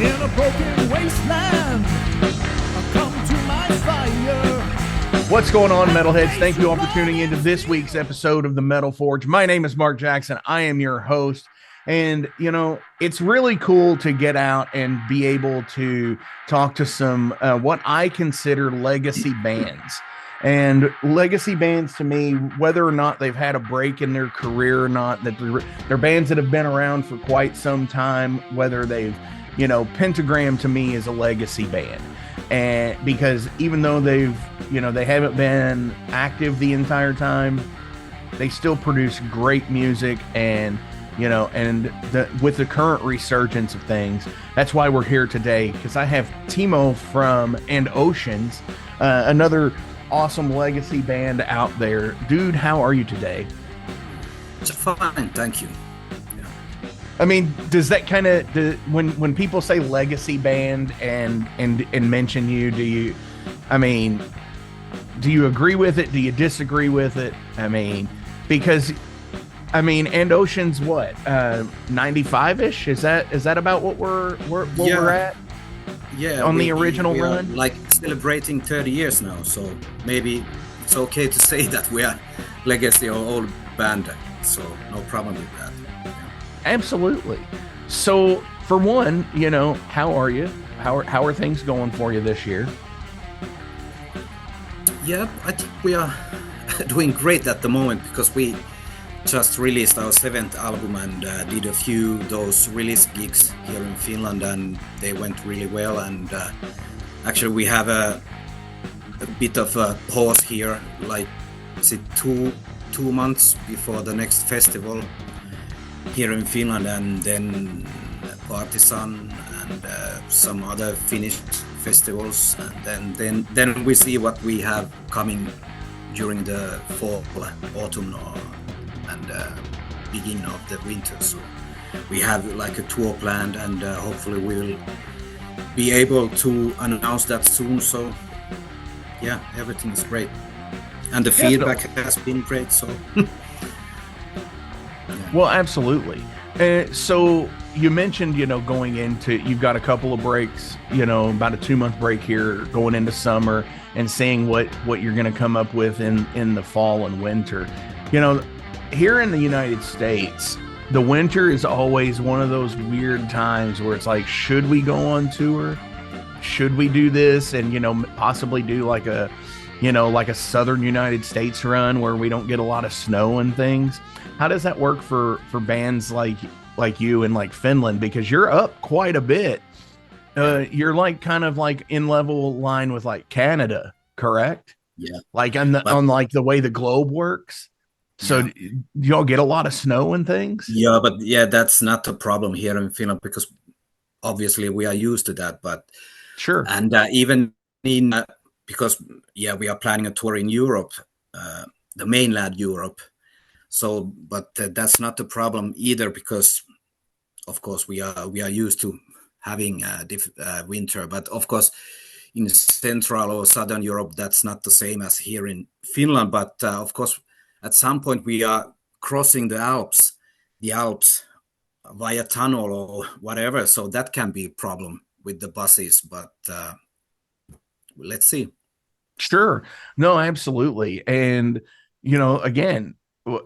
in a broken wasteland. Come to my fire. What's going on, metalheads? Thank you all for tuning into this week's episode of the Metal Forge. My name is Mark Jackson. I am your host. And, you know, it's really cool to get out and be able to talk to some what I consider legacy bands. And legacy bands to me, whether or not they've had a break in their career or not, that they're bands that have been around for quite some time, whether they've, you know, Pentagram to me is a legacy band. And because even though they've, you know, they haven't been active the entire time, they still produce great music. And you know, and with the current resurgence of things, that's why we're here today, because I have Timo from And Oceans, another awesome legacy band out there. Dude, how are you today? It's fine, thank you. Yeah. I mean, does that kind of, when people say legacy band and mention you, do you agree with it? Do you disagree with it? I mean, because And Ocean's what? 95-ish? Is that about what we're at? Yeah. On the original run? Like celebrating 30 years now, so maybe it's okay to say that we are legacy or old band, so no problem with that. Yeah. Absolutely. So for one, you know, how are you? How are things going for you this year? Yeah, I think we are doing great at the moment because we just released our 7th album and did a few those release gigs here in Finland, and they went really well. And actually we have a bit of a pause here, like is it two months before the next festival here in Finland, and then Partisan and some other Finnish festivals, and then we see what we have coming during the fall, autumn, and beginning of the winter. So we have like a tour planned, and hopefully we will be able to announce that soon. So yeah, everything is great, and the feedback has been great. So yeah. Well, absolutely. So you mentioned, you know, going into, you've got a couple of breaks, you know, about a 2-month break here going into summer, and seeing what you're going to come up with in the fall and winter. You know, here in the United States, the winter is always one of those weird times where it's like, should we go on tour? Should we do this? And, you know, possibly do like a Southern United States run where we don't get a lot of snow and things. How does that work for bands like you in like Finland? Because you're up quite a bit. You're like kind of like in level line with like Canada, correct? Yeah. Like on like the way the globe works. So yeah. Y'all get a lot of snow and things? Yeah, but yeah, that's not a problem here in Finland because obviously we are used to that. But sure, and even in because yeah, we are planning a tour in Europe, the mainland Europe. So, but that's not the problem either, because of course we are used to having winter. But of course, in Central or Southern Europe, that's not the same as here in Finland. But of course, at some point we are crossing the Alps via tunnel or whatever. So that can be a problem with the buses, but let's see. Sure. No, absolutely. And, you know, again,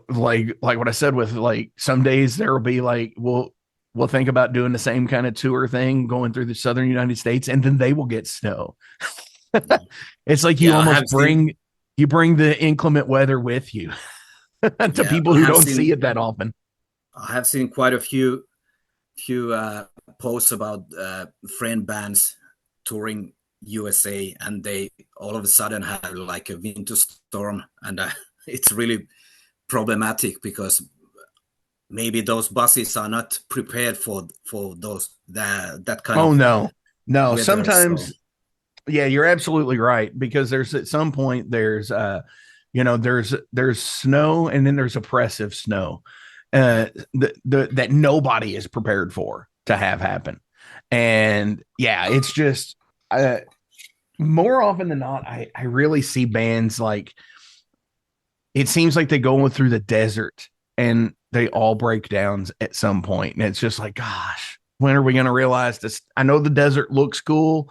like what I said with like some days there will be like, we'll think about doing the same kind of tour thing going through the Southern United States, and then they will get snow. It's like you almost bring the inclement weather with you to people who don't see it that often. I have seen quite a few posts about friend bands touring USA, and they all of a sudden have like a winter storm, and it's really problematic because maybe those buses are not prepared for that kind of. No weather, sometimes so. Yeah, you're absolutely right, because there's at some point there's there's snow, and then there's oppressive snow that nobody is prepared for to have happen. And yeah, it's just more often than not, I really see bands like, it seems like they go through the desert and they all break down at some point. And it's just like, gosh, when are we going to realize this? I know the desert looks cool.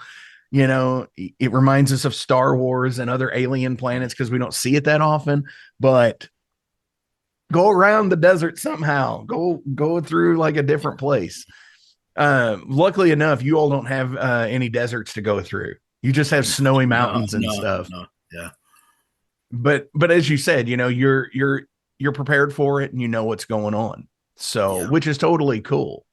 You know, it reminds us of Star Wars and other alien planets because we don't see it that often, but go around the desert somehow. Go through like a different place. Luckily enough, you all don't have any deserts to go through. You just have snowy No, mountains and no, stuff. no. Yeah, But as you said, you know, you're prepared for it and you know what's going on. So, yeah. which is totally cool.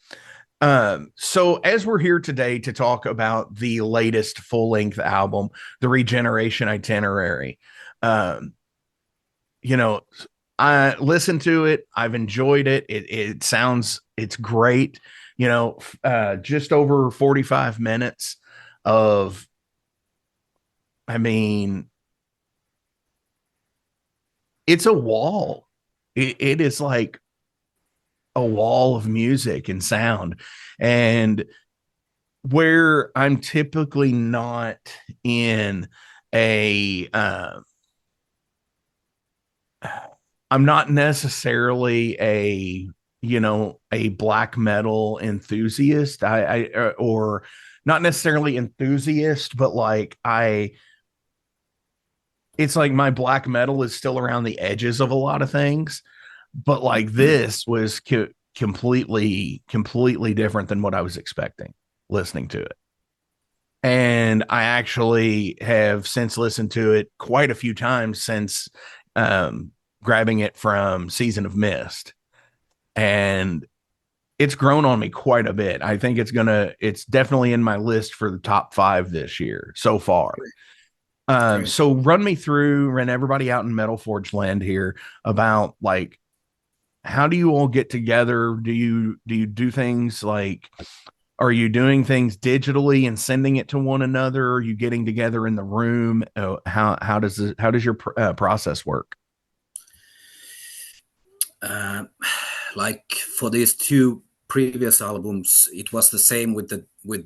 So as we're here today to talk about the latest full-length album, The Regeneration Itinerary, um, you know, I listened to it. I've enjoyed it. It sounds, it's great. You know, just over 45 minutes of, I mean, it's a wall. It is like a wall of music and sound. And where I'm typically not in a, I'm not necessarily a, you know, a black metal enthusiast. Or not necessarily enthusiast, but like it's like my black metal is still around the edges of a lot of things. But like this was completely different than what I was expecting listening to it. And I actually have since listened to it quite a few times since grabbing it from Season of Mist. And it's grown on me quite a bit. I think it's definitely in my list for the top 5 this year so far. So run everybody out in Metal Forge land here about like, how do you all get together? Do you do things like, are you doing things digitally and sending it to one another? Are you getting together in the room? How does your process work? Like for these 2 previous albums, it was the same with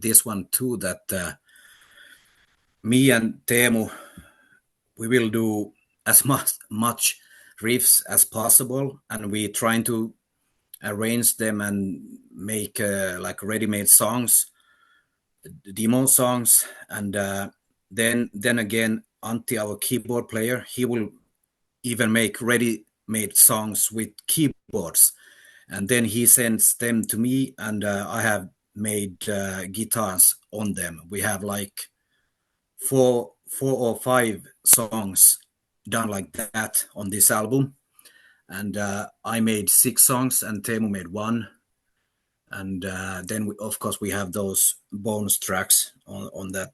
this one too. That me and Teemu, we will do as much riffs as possible, and we trying to arrange them and make like ready-made songs, demo songs, and then again, Antti, our keyboard player, he will even make ready-made songs with keyboards, and then he sends them to me, and I have made guitars on them. We have like four or five songs done like that on this album, and I made 6 songs and Teemu made 1, and then of course we have those bonus tracks on that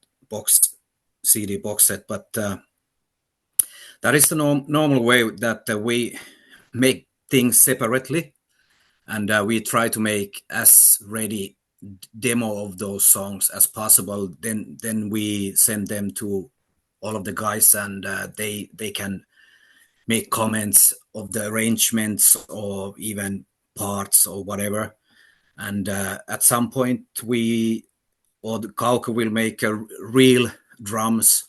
CD box set. But that is the normal way that we make things separately, and we try to make as ready demo of those songs as possible. Then we send them to all of the guys, and they can make comments of the arrangements or even parts or whatever. And at some point the Kauko will make real drums,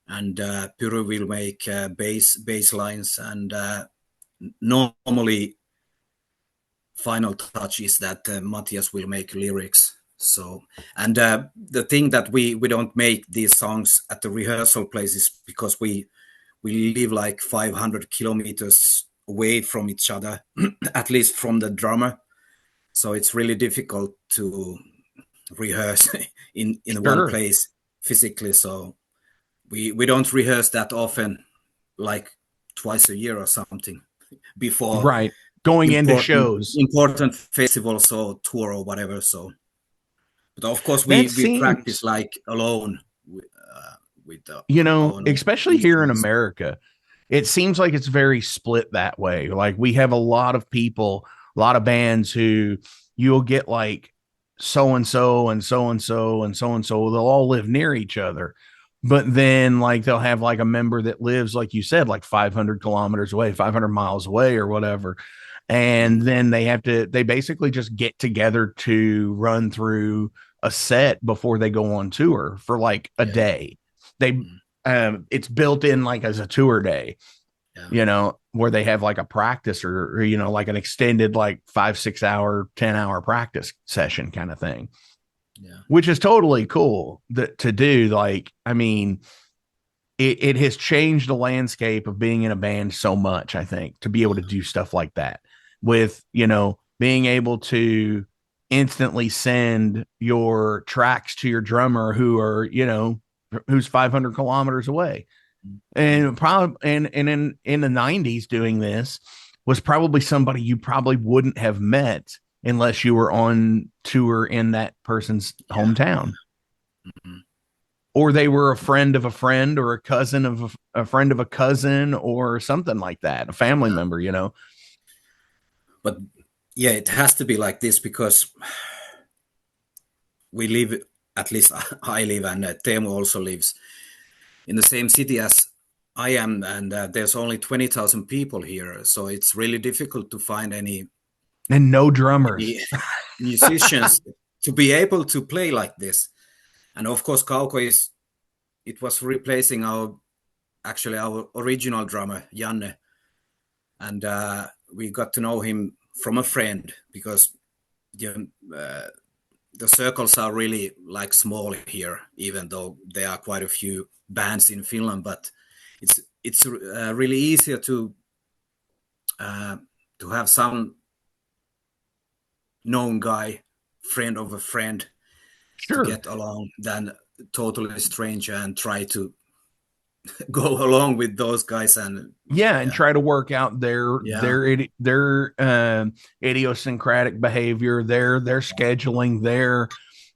and Pyro will make bass lines, and normally final touch is that Matthias will make lyrics. So, and the thing that we don't make these songs at the rehearsal places because we live like 500 kilometers away from each other, at least from the drummer. So it's really difficult to rehearse in one place physically. So we don't rehearse that often, like twice a year or something, before going into shows, important festivals or tour or whatever. So, but of course we practice like alone with especially here in America. It seems like it's very split that way. Like we have a lot of people, a lot of bands who you'll get like so and so and so and so and so and so. They'll all live near each other, but then like they'll have like a member that lives, like you said, like 500 kilometers away, 500 miles away or whatever. And then they basically just get together to run through a set before they go on tour for like a day. It's built in like as a tour day. Yeah. where they have like a practice or like an extended like 5-6 hour 10-hour practice session kind of thing, Yeah. which is totally cool to do. Like, I mean, it has changed the landscape of being in a band so much, I think, to be able to do stuff like that with, being able to instantly send your tracks to your drummer who's 500 kilometers away. And probably, and in the 90s doing this was probably somebody you probably wouldn't have met unless you were on tour in that person's hometown. Mm-hmm. Or they were a friend of a friend or a cousin of a friend of a cousin or something like that, a family member, But yeah, it has to be like this because we live, at least I live, and Teemu also lives in the same city as I am, and there's only 20,000 people here, so it's really difficult to find any and no drummers. musicians to be able to play like this. And of course, Kauko it was replacing our original drummer Janne, and we got to know him from a friend because the circles are really like small here, even though there are quite a few bands in Finland. But it's really easier to have some known guy, friend of a friend, to Sure. get along than totally stranger and try to go along with those guys and try to work out their yeah. idiosyncratic behavior, their scheduling,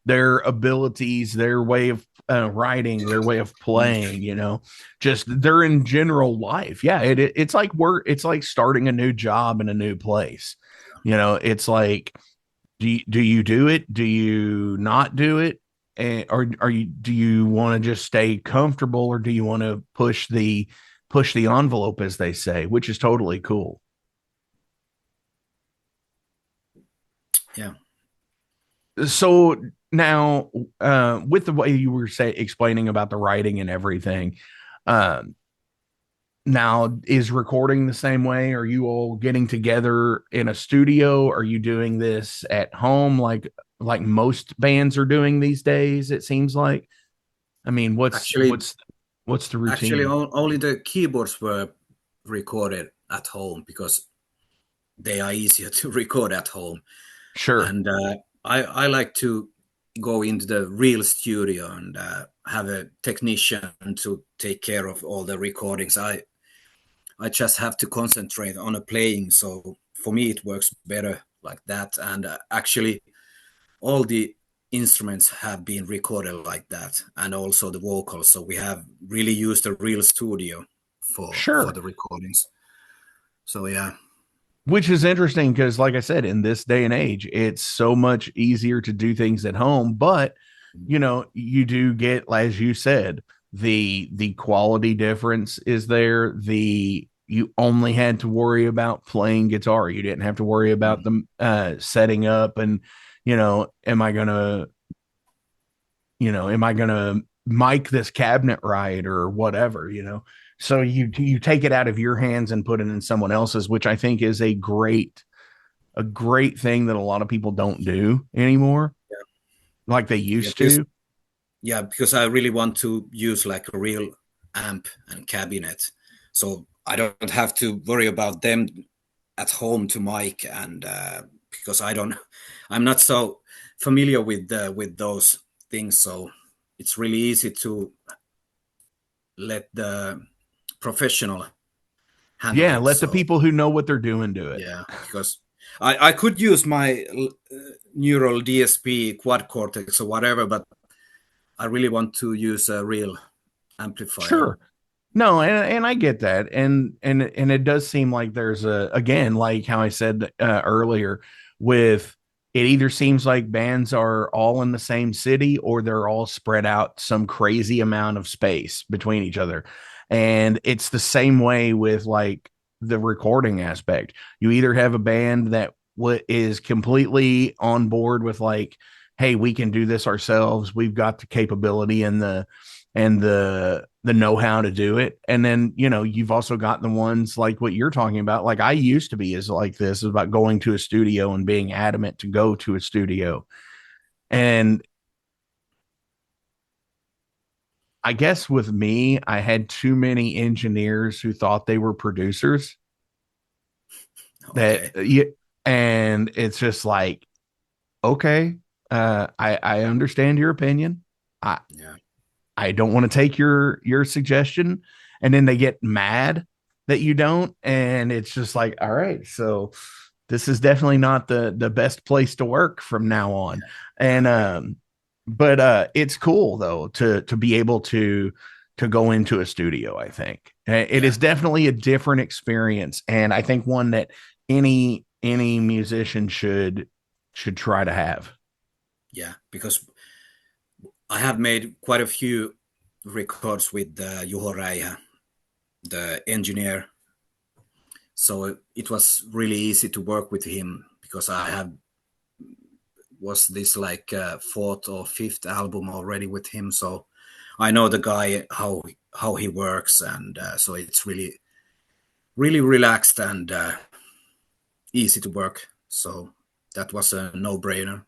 their abilities, their way of writing, their way of playing, just their in general life. It's like it's like starting a new job in a new place. It's like, do you do it? Do you not do it? Or do you want to just stay comfortable, or do you want to push the envelope, as they say, which is totally cool. Yeah. So now, with the way you were explaining about the writing and everything, now is recording the same way? Are you all getting together in a studio? Are you doing this at home, like most bands are doing these days? It seems like. I mean, what's the routine? Actually, only the keyboards were recorded at home because they are easier to record at home. Sure. And I like to go into the real studio and have a technician to take care of all the recordings. I just have to concentrate on a playing. So for me, it works better like that. And actually, all the instruments have been recorded like that, and also the vocals. So we have really used a real studio for the recordings. So yeah. Which is interesting because, like I said, in this day and age, it's so much easier to do things at home. But you do get, as you said, the quality difference is there. You only had to worry about playing guitar. You didn't have to worry about them setting up and am I gonna mic this cabinet right or whatever. So you take it out of your hands and put it in someone else's, which I think is a great thing that a lot of people don't do anymore, like they used to. Yeah, because I really want to use like a real amp and cabinet, so I don't have to worry about them at home to mic, and because I'm not so familiar with those things, so it's really easy to let the professional handle it. Let the people who know what they're doing do it. Yeah, because I could use my neural DSP, quad cortex, or whatever, but I really want to use a real amplifier. Sure. No, and I get that, and it does seem like there's again, like how I said earlier, with it either seems like bands are all in the same city or they're all spread out some crazy amount of space between each other. And it's the same way with like the recording aspect. You either have a band that is completely on board with like, hey, we can do this ourselves. We've got the capability and and the know-how to do it. And then, you've also got the ones like what you're talking about. Like I used to be is like this, is about going to a studio and being adamant to go to a studio. And I guess with me, I had too many engineers who thought they were producers that Okay. and it's just like, okay, I understand your opinion. I Yeah. I don't want to take your suggestion. And then they get mad that you don't. And it's just like, all right, so this is definitely not the best place to work from now on. I And agree. but it's cool though to be able to go into a studio. I think it Yeah. is definitely a different experience, and I think one that any musician should try to have. Yeah. Because I have made quite a few records with Juho Räihä, the engineer. So it was really easy to work with him because I have was this like fourth or fifth album already with him. So I know the guy how he works, and so it's really relaxed and easy to work. So that was a no-brainer.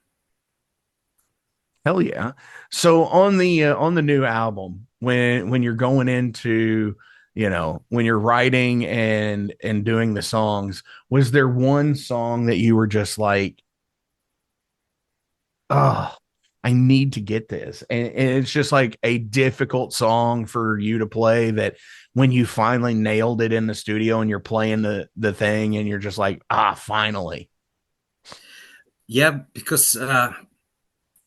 Hell yeah. So on the new album, when you're going into, when you're writing and doing the songs, was there one song that you were just like, oh, I need to get this? And it's just like a difficult song for you to play that when you finally nailed it in the studio and you're playing the thing and you're just like, finally. Yeah, because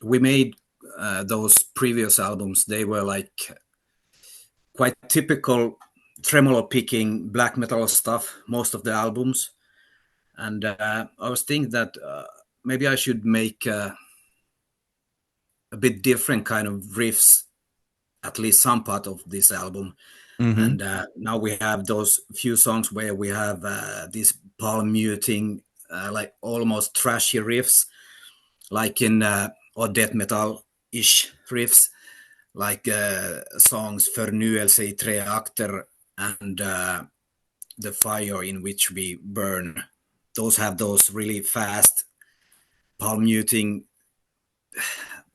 we made those previous albums. They were like quite typical tremolo picking black metal stuff, most of the albums. And I was thinking that maybe I should make a bit different kind of riffs, at least some part of this album. Mm-hmm. And now we have those few songs where we have this palm muting, like almost trashy riffs, like in or death metal-ish riffs, like songs Förnyelse i tre akter and The Fire in Which We Burn. Those have those really fast palm muting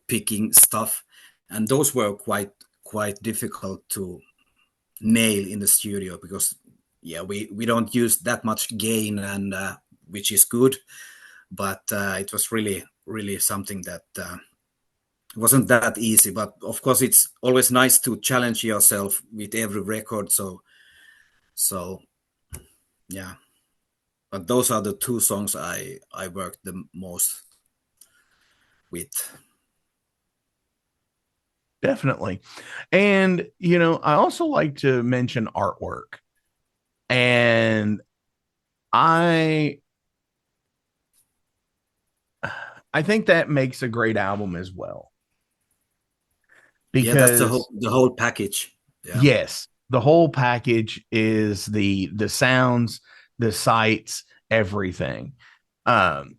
picking stuff, and those were quite difficult to nail in the studio because we don't use that much gain, and which is good, but it was really something that wasn't that easy. But of course it's always nice to challenge yourself with every record, so yeah. But those are the two songs I worked the most with. Definitely. And, I also like to mention artwork. And I I think that makes a great album as well. Yeah, that's the whole Because the whole package. Yeah. yes, the whole package is the sounds, the sights, everything. Um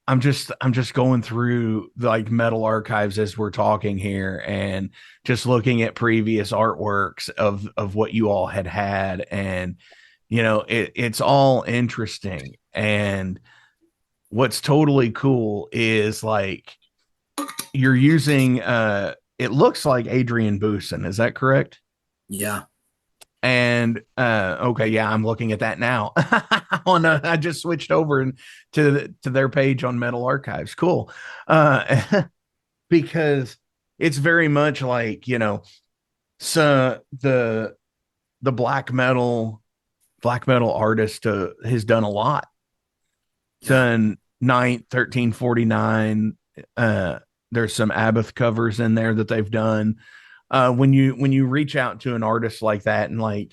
I'm just going through the like metal archives as we're talking here and just looking at previous artworks of what you all had, and it's all interesting. And what's totally cool is like you're using it looks like Adrian Boosin, is that correct? Yeah. And okay, yeah, I'm looking at that now. I just switched over to their page on Metal Archives. Cool. Because it's very much like, so the black metal artist has done a lot. Yeah. Done 1349. There's some Abbott covers in there that they've done. When you reach out to an artist like that and like,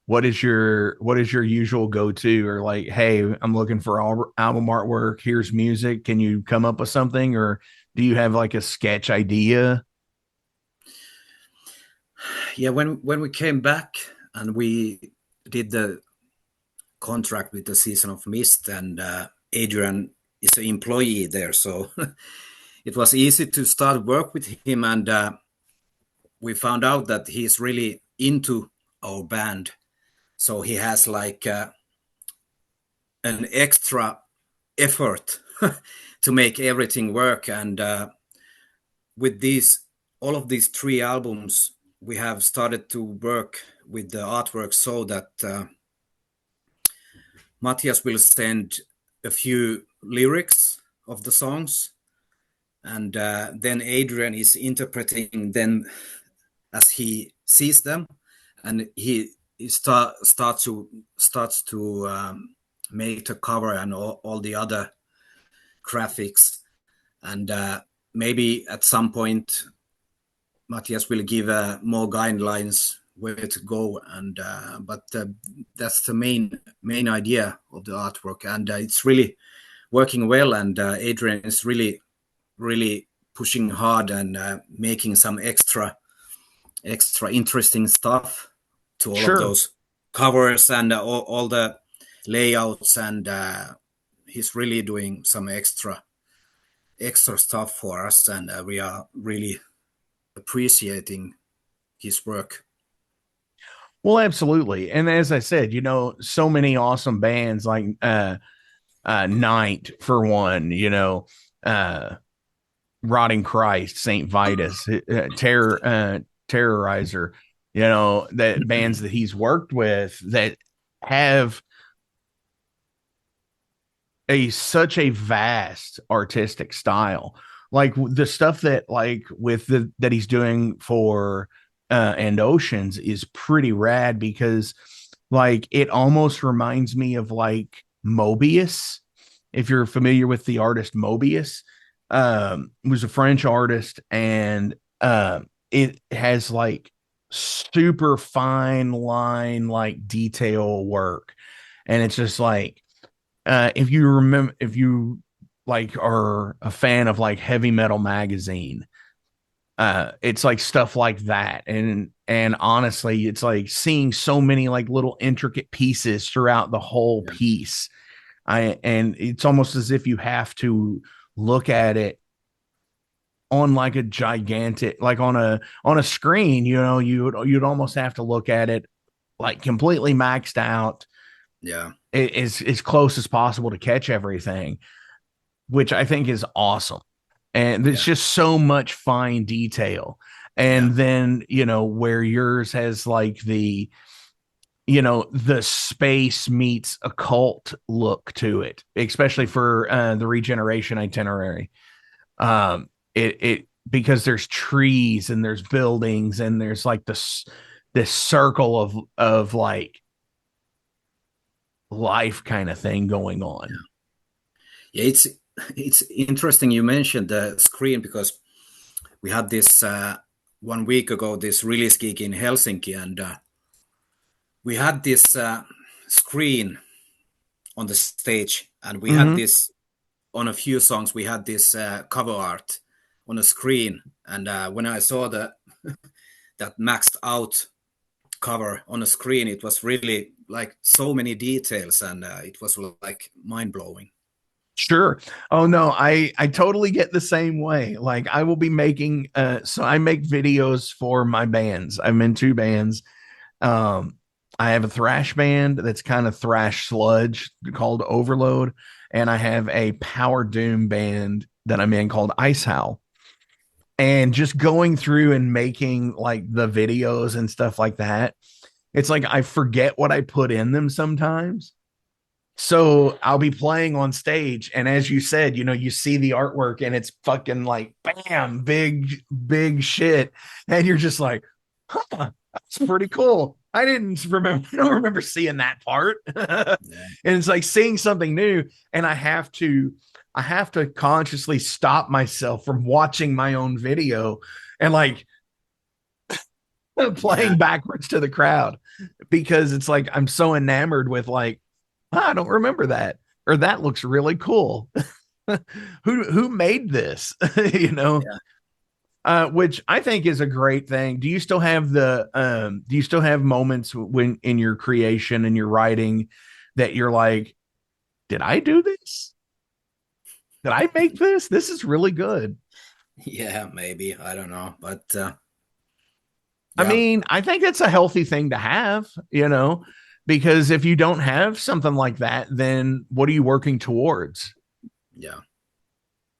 what is your usual go-to, or like, hey, I'm looking for album artwork, here's music, can you come up with something, or do you have like a sketch idea? Yeah, when we came back and we did the contract with the Season of Mist, and Adrian is an employee there, so it was easy to start work with him, and we found out that he's really into our band. So he has like an extra effort to make everything work. And with all of these 3 albums, we have started to work with the artwork so that Matthias will send a few lyrics of the songs, and then Adrian is interpreting them as he sees them, and he starts to make the cover and all the other graphics, and maybe at some point Matthias will give more guidelines where to go, and but that's the main idea of the artwork, and it's really working well, and Adrian is really pushing hard and making some extra interesting stuff to all of those covers and all the layouts, and he's really doing some extra stuff for us, and we are really appreciating his work. Well, absolutely. And as I said, so many awesome bands like Night, for one, Rotting Christ, Saint Vitus, Terrorizer, that bands that he's worked with that have such a vast artistic style, like the stuff that that he's doing for and Oceans is pretty rad, because it almost reminds me of Mobius. If you're familiar with the artist Mobius, was a French artist, and it has super fine line detail work, and it's just if you are a fan of Heavy Metal Magazine, it's stuff like that, and honestly, it's seeing so many little intricate pieces throughout the whole piece. And it's almost as if you have to look at it on a gigantic, on a screen, you'd almost have to look at it completely maxed out. Yeah. As close as possible to catch everything, which I think is awesome. And there's just so much fine detail. And then, where yours has the space meets occult look to it, especially for the Regeneration Itinerary. It because there's trees and there's buildings and there's this circle of life kind of thing going on. Yeah, it's interesting you mentioned the screen, because we had this 1 week ago, this release gig in Helsinki, and we had this screen on the stage, and we had this on a few songs, we had this cover art on a screen, and when I saw that maxed out cover on a screen, it was really so many details, and it was mind-blowing. Sure. Oh no, I totally get the same way. I will be making so I make videos for my bands. I'm in 2 bands. I have a thrash band that's kind of thrash sludge called Overload, and I have a power doom band that I'm in called Ice Howl. And just going through and making the videos and stuff like that, it's I forget what I put in them sometimes. So I'll be playing on stage, and as you said, you see the artwork and it's fucking bam, big shit, and you're just huh, that's pretty cool. I don't remember seeing that part. And it's seeing something new, and I have to consciously stop myself from watching my own video and playing backwards to the crowd, because it's I'm so enamored with I don't remember that, or that looks really cool. Who made this? Which I think is a great thing. Do you still have moments when in your creation and your writing that you're did I do this? Did I make this? This is really good. Yeah, maybe. I don't know. But I yeah, mean, I think it's a healthy thing to have, because if you don't have something like that, then what are you working towards? yeah.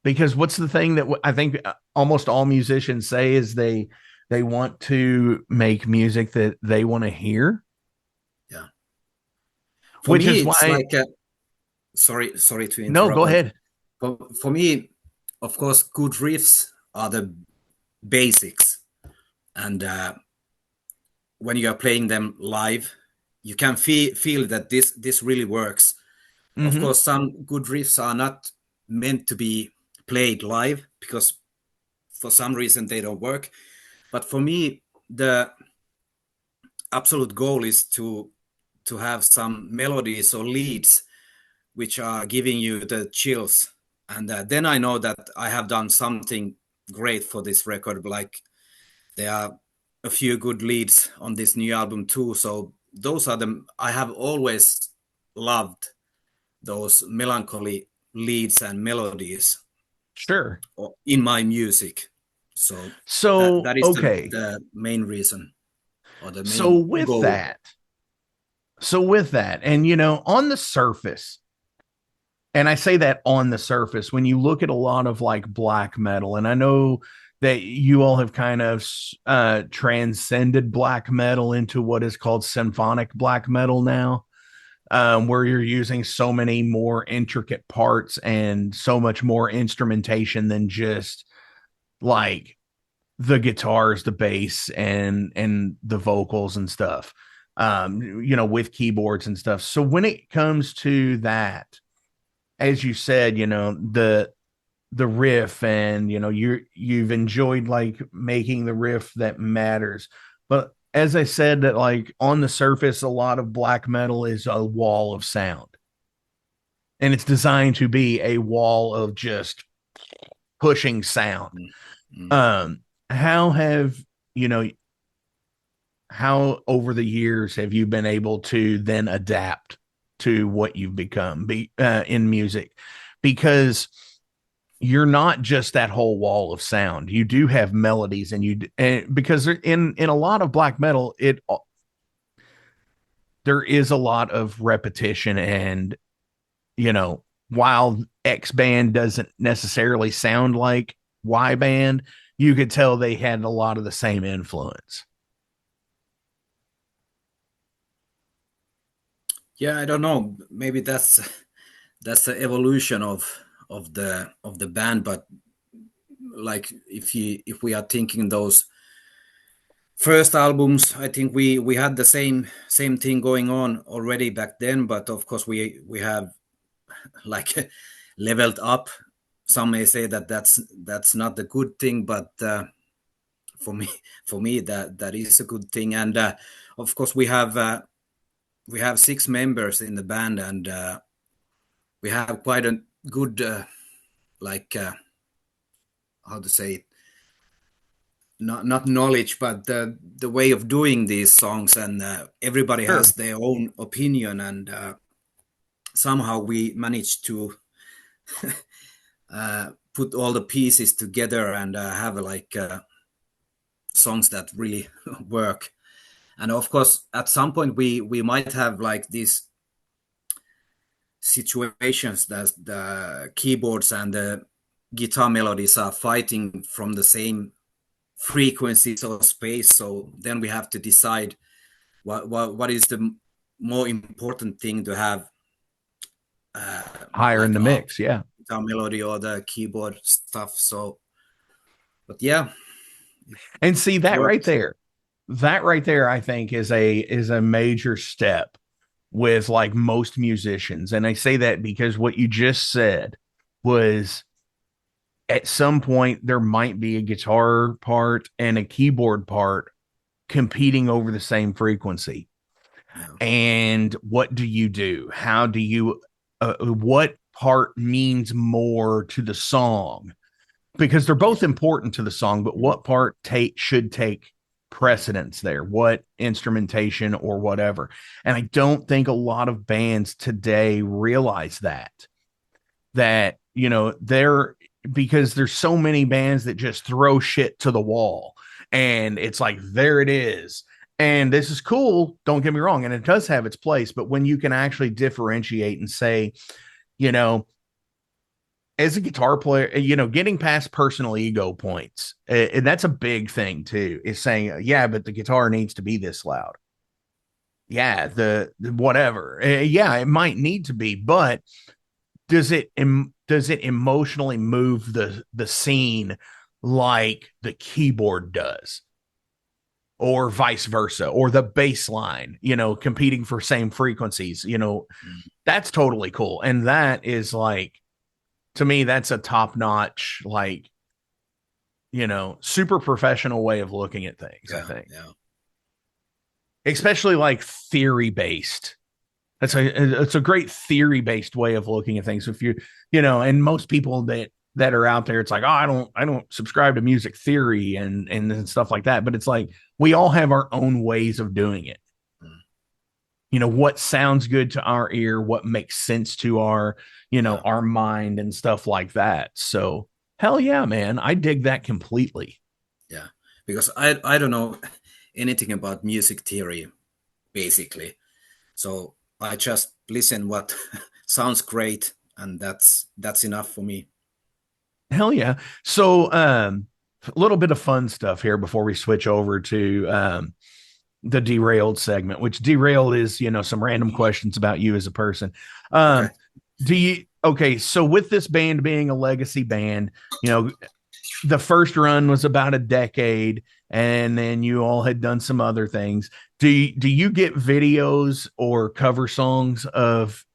Because what's the thing that I think almost all musicians say is they want to make music that they want to hear, Yeah. For which me, is it's why. like sorry to No, interrupt, go but ahead. for me, of course, good riffs are the basics, and when you are playing them live, you can feel that this really works. Of Mm-hmm. course, some good riffs are not meant to be played live because for some reason they don't work. But for me, the absolute goal is to have some melodies or leads which are giving you the chills, and then I know that I have done something great for this record. Like there are a few good leads on this new album too. So those are the I have always loved those melancholy leads and melodies Sure. in my music. So that So, that is okay. the main reason or the So main with goal. that, so with that, and on the surface, and I say that on the surface, when you look at a lot of like black metal, and I know that you all have kind of transcended black metal into what is called symphonic black metal now, where you're using so many more intricate parts and so much more instrumentation than just like the guitars, the bass, and the vocals and stuff, with keyboards and stuff. So when it comes to that, as you said, the riff, and you've enjoyed like making the riff that matters. But as I said, that like on the surface, a lot of black metal is a wall of sound. And it's designed to be a wall of just pushing sound. Mm, mm. Um, how have you know how over the years have you been able to then adapt to what you've become in music? Because you're not just that whole wall of sound. You do have melodies, and because in a lot of black metal, there is a lot of repetition, and while X band doesn't necessarily sound like Y band, you could tell they had a lot of the same influence. Yeah, I don't know. Maybe that's the evolution of the band. But like if we are thinking those first albums, I think we had the same thing going on already back then. But of course we have like leveled up. Some may say that that's not the good thing, but for me for me that is a good thing. And of course we have six members in the band, and we have quite a good like how to say it, not knowledge, but the way of doing these songs, and everybody Sure. has their own opinion, and somehow we managed to put all the pieces together and have like songs that really work. And of course at some point we might have like these situations that the keyboards and the guitar melodies are fighting from the same frequencies or space. So then we have to decide what is the more important thing to have, Higher in like the our mix. Yeah. guitar melody or the keyboard stuff. So, but yeah, And see it that works. right there, I think is a major step with like most musicians. And I say that because what you just said was at some point there might be a guitar part and a keyboard part competing over the same frequency. Yeah, And what do you do? How do you, what part means more to the song? Because they're both yeah, important to the song, but mm, what part should take precedence there? What instrumentation or whatever? And I don't think a lot of bands today realize that, they're because there's so many bands that just throw shit to the wall and it's like, there it is. And this is cool. Don't get me wrong. And it does have its place. But when you can actually differentiate and say, you know, as a guitar player, getting past personal ego points, and that's a big thing too, is saying, yeah, but the guitar needs to be this loud. Yeah, the whatever. Yeah, it might need to be, but does it emotionally move the scene like the keyboard does? Or vice versa, or the bass line, competing for same frequencies, that's totally cool. And that is like, to me, that's a top notch, like, super professional way of looking at things, I think. Yeah. Especially like theory based. It's a great theory based way of looking at things. If and most people that are out there, it's like, oh, I don't subscribe to music theory and stuff like that. But it's like, we all have our own ways of doing it. What sounds good to our ear, what makes sense to our, our mind and stuff like that. So hell yeah, man. I dig that completely. Yeah. Because I don't know anything about music theory, basically. So I just listen what sounds great, and that's enough for me. Hell yeah. So a little bit of fun stuff here before we switch over to the derailed segment, which derailed is, some random questions about you as a person. So with this band being a legacy band, the first run was about a decade, and then you all had done some other things. Do you get videos or cover songs of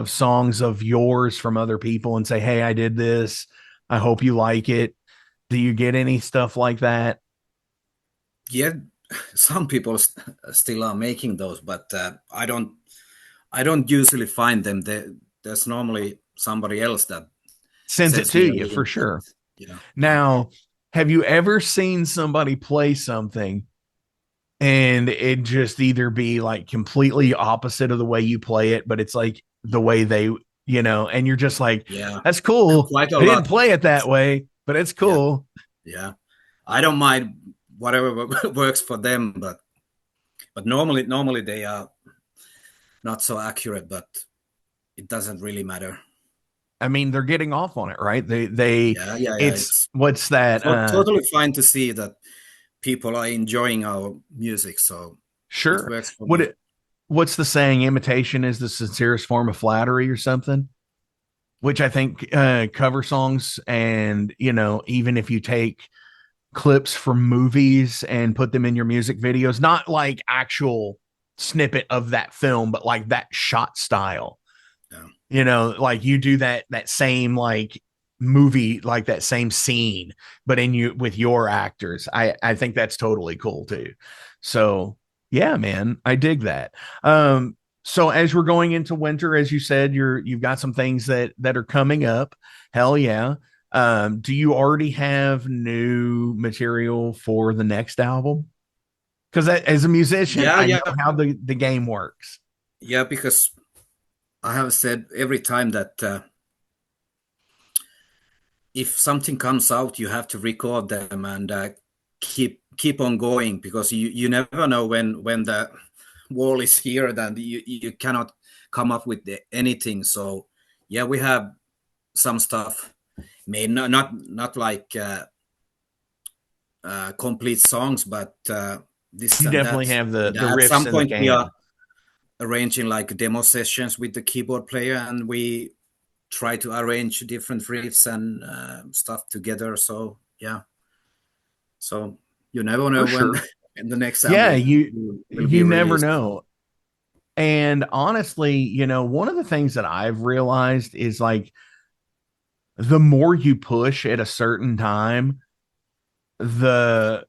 songs of yours from other people and say, hey, I did this, I hope you like it? Do you get any stuff like that? Yeah, some people still are making those, but I don't usually find them. There's normally somebody else that sends it to you for sure. Now, have you ever seen somebody play something and it just either be like completely opposite of the way you play it, but it's like the way they, and you're just like, yeah, that's cool. I didn't play it that way, but it's cool. Yeah. I don't mind whatever works for them, but normally they are not so accurate, but it doesn't really matter. I mean, they're getting off on it, right? It's what's that? Totally fine to see that people are enjoying our music. So sure. It works for me. What's the saying? Imitation is the sincerest form of flattery, or something. Which I think cover songs, and even if you take clips from movies and put them in your music videos, not like actual snippet of that film, but like that shot style. Yeah. Like you do that same like movie, like that same scene, but with your actors. I think that's totally cool too. So yeah, man, I dig that. So as we're going into winter, as you said, you've got some things that are coming up. Hell yeah. Do you already have new material for the next album? Because as a musician, I know how the game works. Yeah, because I have said every time that if something comes out, you have to record them and keep on going, because you never know when the wall is here, then you cannot come up with anything. So yeah, we have some stuff made, not like complete songs, but this you and definitely that. have the riffs. At some point we are arranging like demo sessions with the keyboard player, and we try to arrange different riffs and stuff together. So yeah, so you never know when in the next album. Yeah, you never know. And honestly, one of the things that I've realized is like, the more you push at a certain time, it's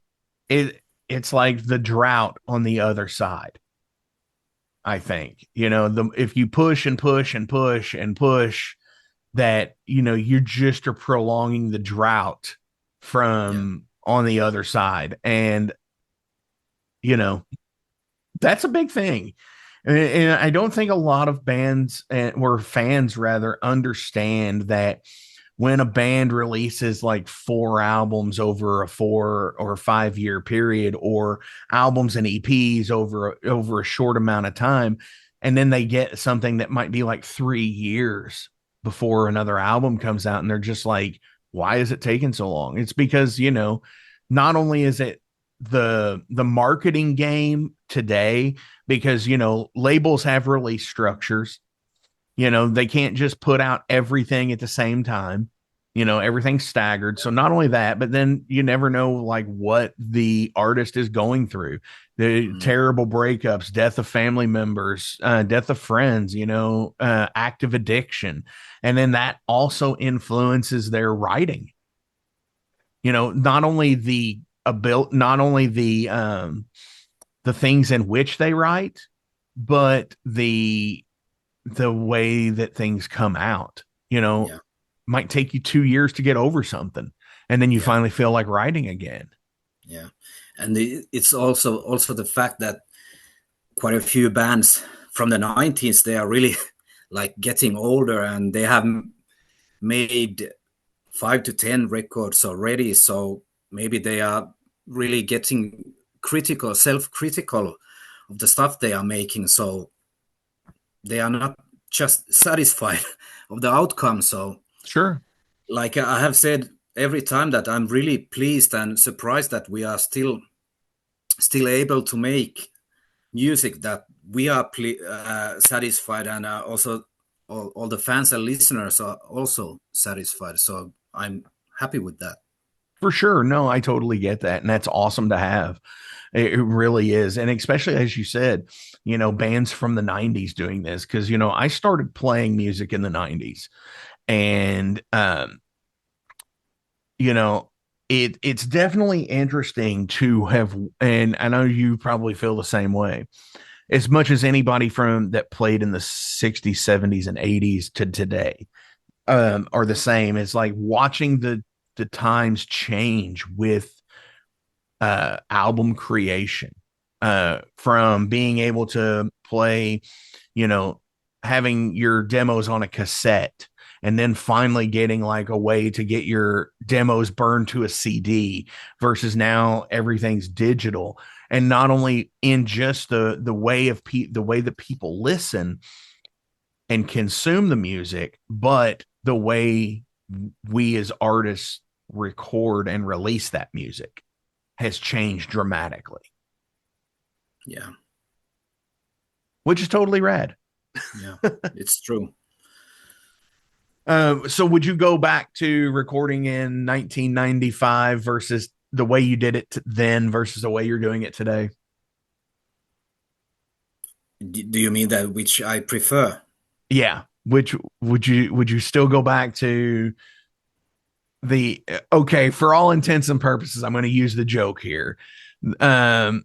like the drought on the other side. I think, if you push and push and push and push, that, you just are prolonging the drought from on the other side. And, that's a big thing. And I don't think a lot of bands or fans rather understand that when a band releases like 4 albums over a 4 or 5 year period, or albums and EPs over a short amount of time, and then they get something that might be like 3 years before another album comes out, and they're just like, why is it taking so long? It's because, not only is it the marketing game today, because labels have release structures. They can't just put out everything at the same time. Everything's staggered. So not only that, but then you never know like what the artist is going through. The terrible breakups, death of family members, death of friends, active addiction. And then that also influences their writing. Not only the things in which they write, but the way that things come out, might take you 2 years to get over something. And then you finally feel like writing again. Yeah. And it's also the fact that quite a few bands from the 90s, they are really like getting older, and they have made 5 to 10 records already. So maybe they are really getting self-critical of the stuff they are making. So they are not just satisfied of the outcome. So sure, like I have said every time, that I'm really pleased and surprised that we are still able to make music that we are satisfied, and also all the fans and listeners are also satisfied. So I'm happy with that. For sure. No, I totally get that. And that's awesome to have. It really is. And especially, as you said, bands from the 90s doing this, because, I started playing music in the 90s, and, it's definitely interesting to have, and I know you probably feel the same way, as much as anybody from that played in the 60s, 70s, and 80s to today are the same. It's like watching the times change with album creation, from being able to play, having your demos on a cassette, and then finally getting like a way to get your demos burned to a CD, versus now everything's digital. And not only in just the way that people listen and consume the music, but the way we as artists record and release that music has changed dramatically. Yeah. Which is totally rad. Yeah, it's true. So would you go back to recording in 1995 versus the way you did it then versus the way you're doing it today? Do you mean that which I prefer? Yeah. Which would you still go back to okay, for all intents and purposes, I'm going to use the joke here. The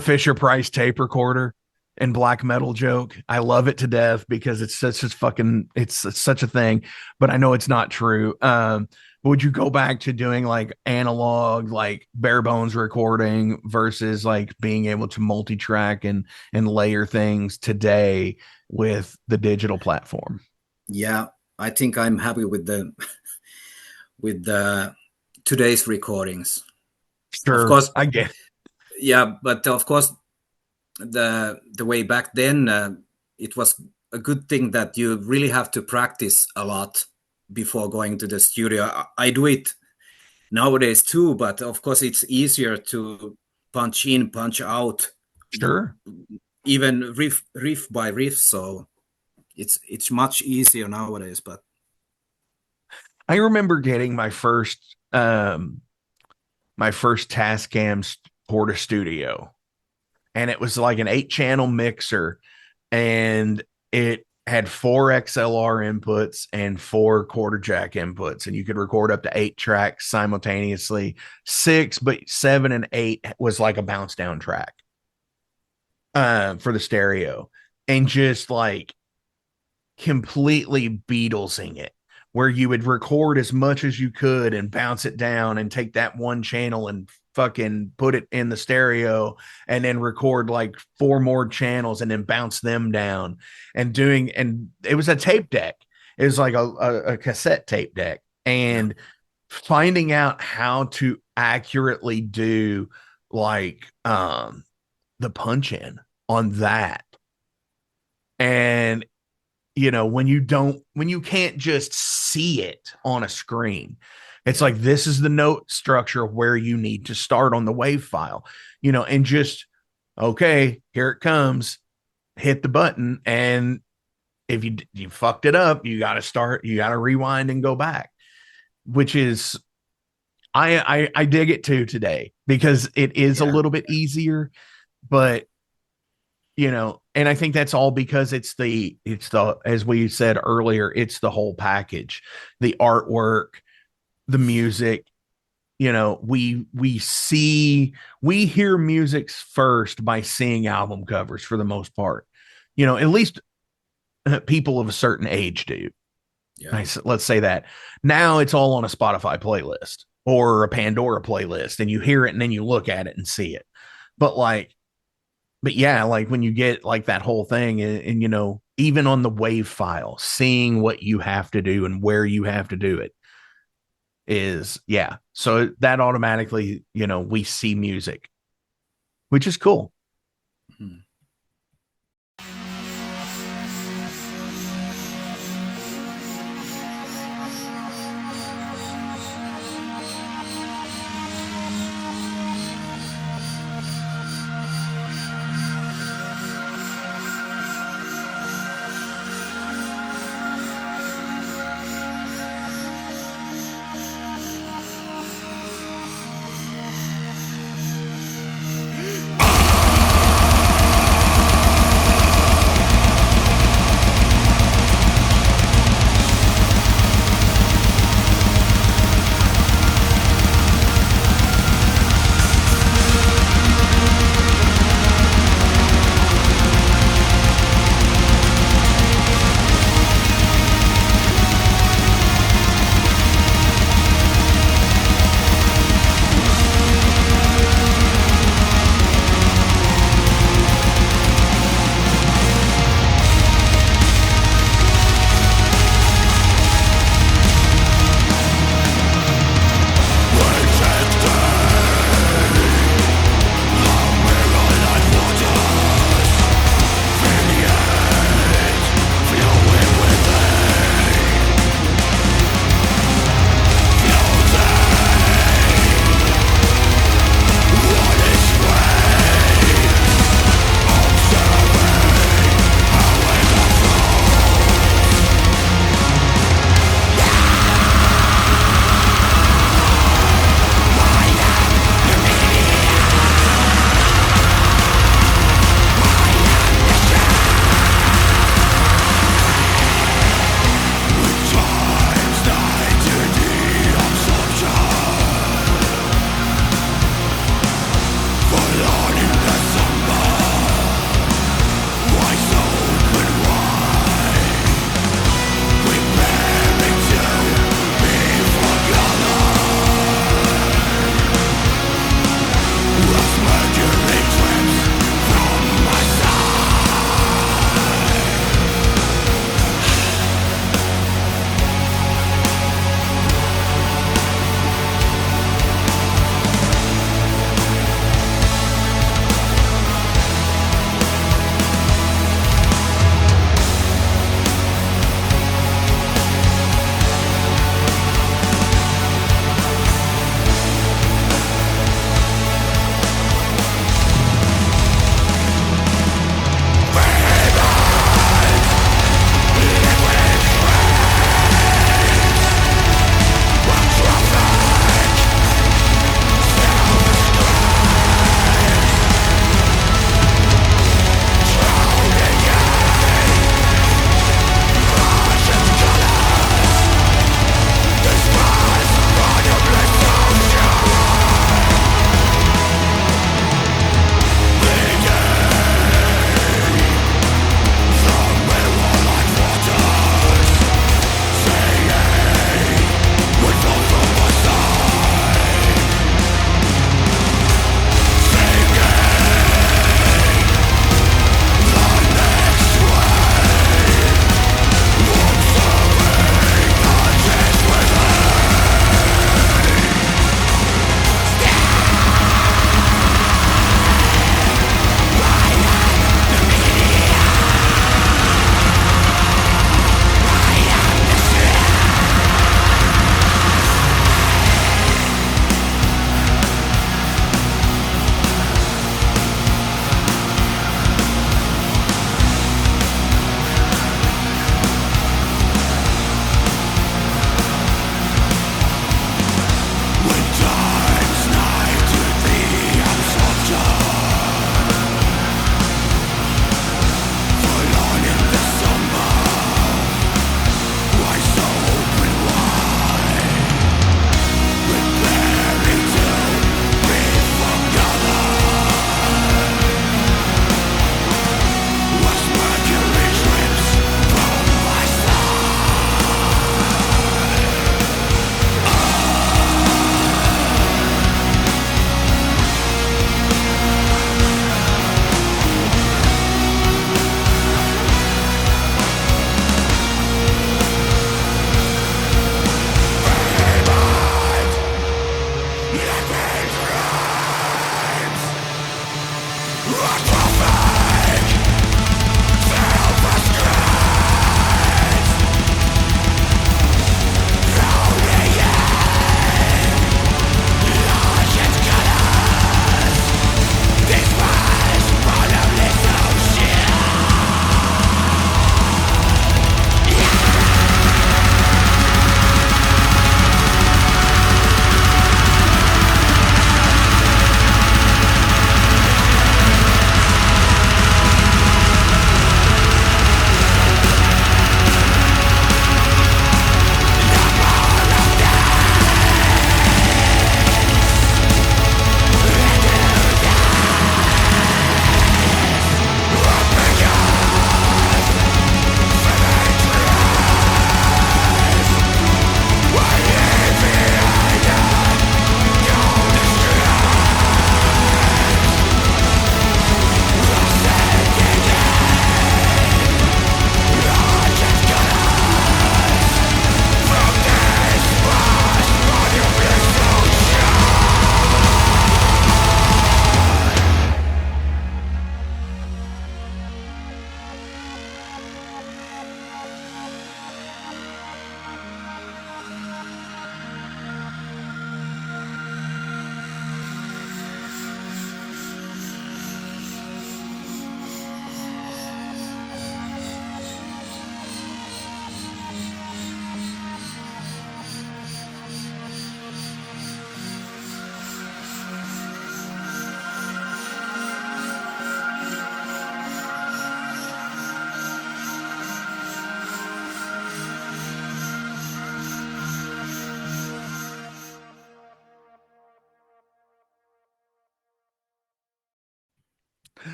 Fisher Price tape recorder and black metal joke. I love it to death because it's such a thing, but I know it's not true. Would you go back to doing like analog, like bare bones recording versus like being able to multi-track and layer things today with the digital platform? Yeah, I think I'm happy with the today's recordings. Sure, of course, I get it. Yeah, but of course, the way back then, it was a good thing that you really have to practice a lot before going to the studio. I do it nowadays too, but of course it's easier to punch in, punch out. Sure. Even riff by riff, so it's much easier nowadays. But I remember getting my first Tascam Porta Studio, and it was like an 8-channel mixer, and it had 4 XLR inputs and 4 quarter jack inputs, and you could record up to 8 tracks simultaneously. 6, but 7 and 8 was like a bounce down track for the stereo, and just like completely Beatlesing it, where you would record as much as you could and bounce it down and take that one channel and fucking put it in the stereo, and then record like 4 more channels and then bounce them down, and it was a tape deck. It was like a cassette tape deck, and finding out how to accurately do like the punch in on that. And when you can't just see it on a screen, it's like, this is the note structure where you need to start on the wave file, and just, okay, here it comes, hit the button. And if you fucked it up, you got to rewind and go back, which is, I dig it too today, because it is a little bit easier, but and I think that's all because it's the, as we said earlier, it's the whole package, the artwork, the music. We hear music first by seeing album covers for the most part. At least people of a certain age do. Let's say that. Now it's all on a Spotify playlist or a Pandora playlist, and you hear it and then you look at it and see it. But yeah, like when you get like that whole thing, and even on the wave file, seeing what you have to do and where you have to do it is, so that automatically, we see music, which is cool. Mm-hmm.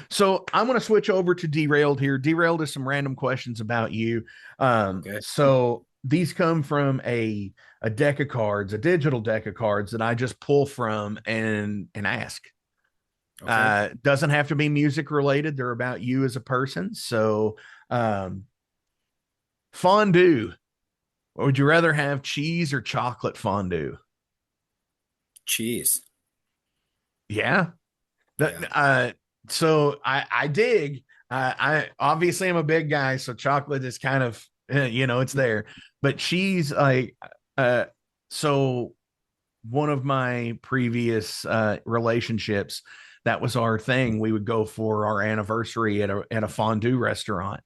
So I'm going to switch over to Derailed here. Derailed is some random questions about you. Okay. So these come from a deck of cards, a digital deck of cards that I just pull from and ask. Okay. Doesn't have to be music related. They're about you as a person. So um, fondue. Would you rather have cheese or chocolate fondue? Cheese. Yeah. Yeah. So I dig. I obviously am a big guy, so chocolate is kind of it's there. But cheese, like, uh, so one of my previous relationships, that was our thing. We would go for our anniversary at a fondue restaurant,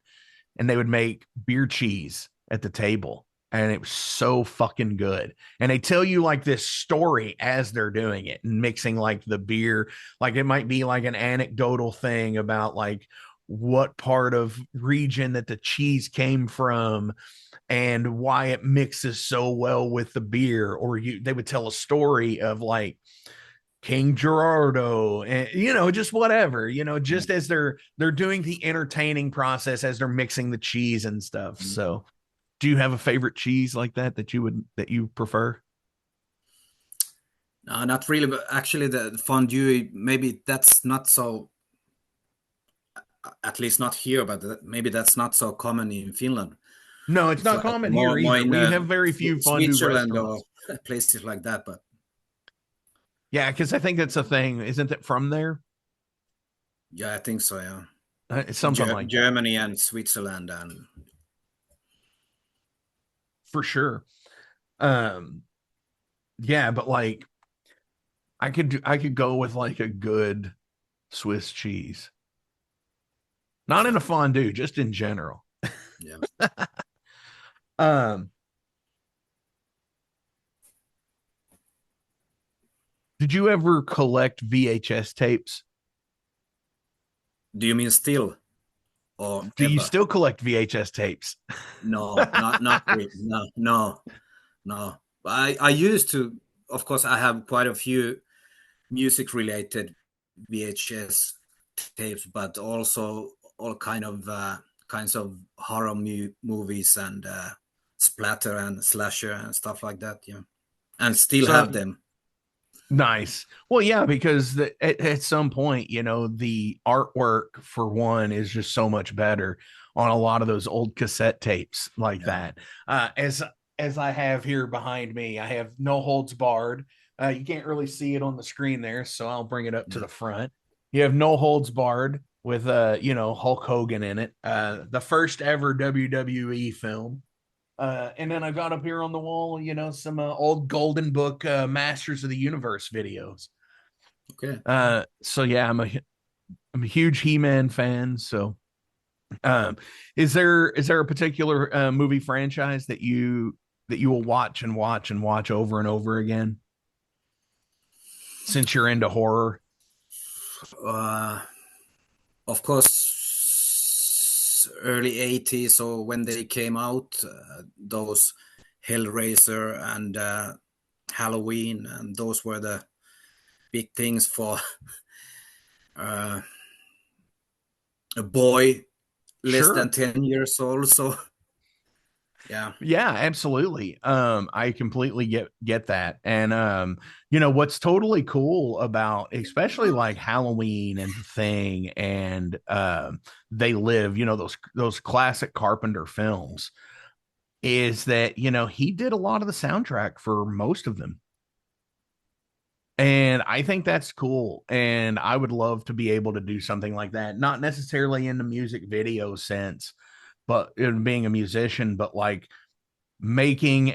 and they would make beer cheese at the table. And it was so fucking good. And they tell you like this story as they're doing it and mixing like the beer. Like it might be like an anecdotal thing about like what part of region that the cheese came from and why it mixes so well with the beer. Or they would tell a story of like King Gerardo, and just whatever, Yeah. just as they're doing the entertaining process as they're mixing the cheese and stuff. Mm. So, do you have a favorite cheese like that you prefer? No, not really, but actually the fondue, maybe that's not so, at least not here, but maybe that's not so common in Finland. No, it's It's not like common here more either. in We have very few fondue Switzerland or restaurants. places like that. But Yeah, because I think that's a thing. Isn't it from there? yeah, I think so. Yeah, It's something like that Germany and Switzerland and for sure. Um, yeah, but like I could go with like a good Swiss cheese, not in yeah, a fondue, just in general. yeah. Um, did you ever collect VHS tapes? Do you mean still or Do you ever? still collect VHS tapes? No, not really. No, no, no. I used to. Of course, I have quite a few music related VHS tapes, but also all kinds of horror movies and splatter and slasher and stuff like that. Yeah, and still So have them. nice. Well, yeah, because at some point, the artwork for one is just so much better on a lot of those old cassette tapes like Yeah, that. As I have here behind me, I have No Holds Barred. You can't really see it on the screen there, so I'll bring it up to yeah, the front. You have No Holds Barred with Hulk Hogan in it. The first ever WWE film. And then I got up here on the wall, some old Golden Book Masters of the Universe videos. okay. So yeah, I'm a huge He-Man fan. So, um, is there a particular movie franchise that you will watch and watch and watch over and over again since you're into horror? Uh, of course, early 80s or when they came out, those Hellraiser and Halloween, and those were the big things for uh, a boy less than Sure. 10 years old. So, yeah. Yeah, absolutely. I completely get that. And what's totally cool about especially like Halloween and the Thing and They Live, those classic Carpenter films is that, he did a lot of the soundtrack for most of them. And I think that's cool. And I would love to be able to do something like that, not necessarily in the music video sense, but in being a musician, but like making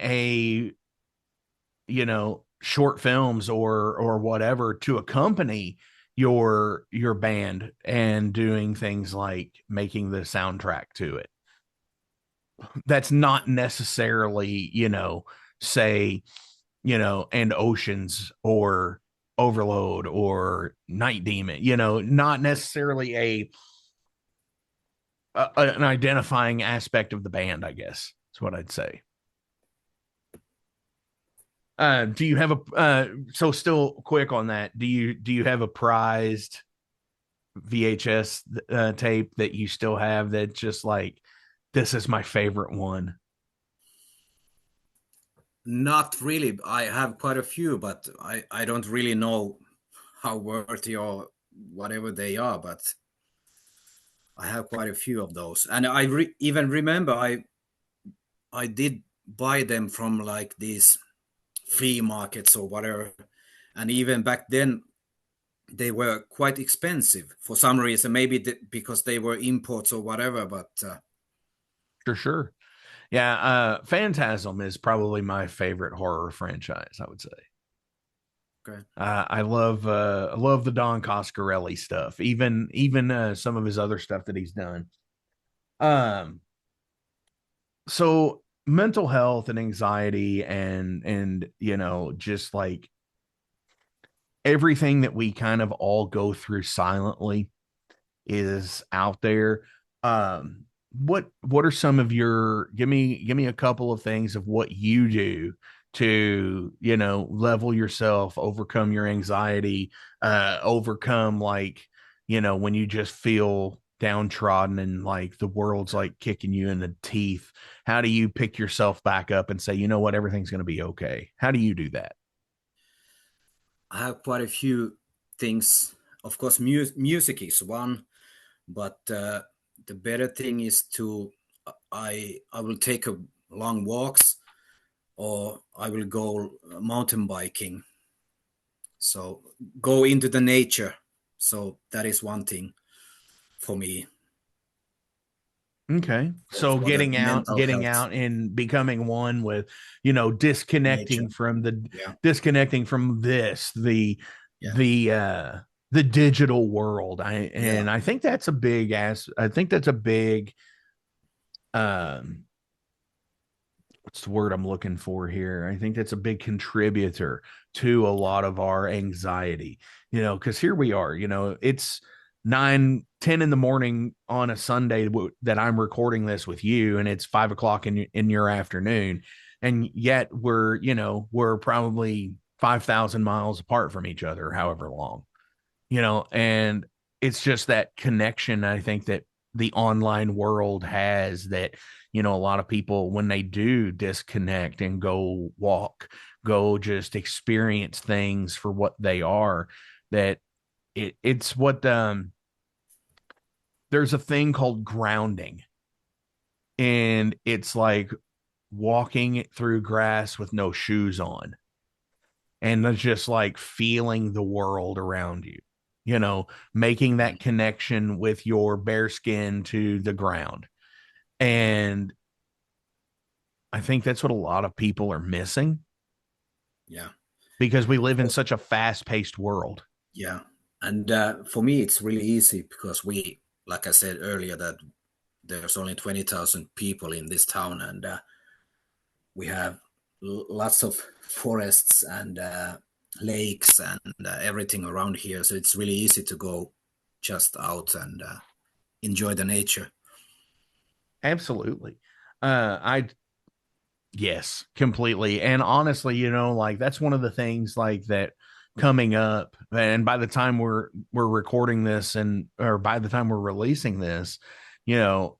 short films or whatever to accompany your band and doing things like making the soundtrack to it. That's not necessarily, say, and Oceans or Overload or Night Demon, not necessarily an identifying aspect of the band, I guess. That's what I'd say. Do you have a so still quick on that? Do you have a prized VHS tape that you still have that just like, this is my favorite one? Not really. I have quite a few, but I don't really know how worthy or whatever they are. But I have quite a few of those, and I even remember I did buy them from like these flea markets or whatever, and even back then they were quite expensive for some reason. Maybe because they were imports or whatever. But For sure. Yeah, Phantasm is probably my favorite horror franchise, I would say. okay, I love the Don Coscarelli stuff, even some of his other stuff that he's done. Um, so mental health and anxiety and just like everything that we kind of all go through silently is out there. What are some of your, give me a couple of things of what you do to, level yourself, overcome your anxiety, overcome like, when you just feel downtrodden and like the world's like kicking you in the teeth. How do you pick yourself back up and say, you know what, everything's going to be okay? How do you do that? I have quite a few things. Of course, music is one, but the better thing is to I will take a long walks or I will go mountain biking. So go into the nature. So that is one thing for me Okay. So for the mental getting health. out and becoming one with, Nature. Yeah, disconnecting from this, yeah, the digital world. yeah, I think that's a big I think that's a big um what's the word I'm looking for here? I think that's a big contributor to a yeah, lot of our anxiety, because here we are, it's 9, 10 in the morning on a Sunday that I'm recording this with you, and it's 5 o'clock in your afternoon. And yet we're probably 5,000 miles apart from each other, however long, and it's just that connection I think that the online world has that, a lot of people, when they do disconnect and go walk, go just experience things for what they are, that it's what there's a thing called grounding, and it's like walking through grass with no shoes on, and it's just like feeling the world around you, making yeah, that connection with your bare skin to the ground. And I think that's what a lot of people are missing yeah. because we Of live in course, such a fast-paced world. yeah. And for me, it's really easy because like I said earlier, that there's only 20,000 people in this town, and we have lots of forests and lakes and everything around here. So it's really easy to go just out and enjoy the nature. Absolutely. I Yes, completely. And honestly, like that's one of the things like that coming up. And by the time we're recording this, and or by the time we're releasing this, you know,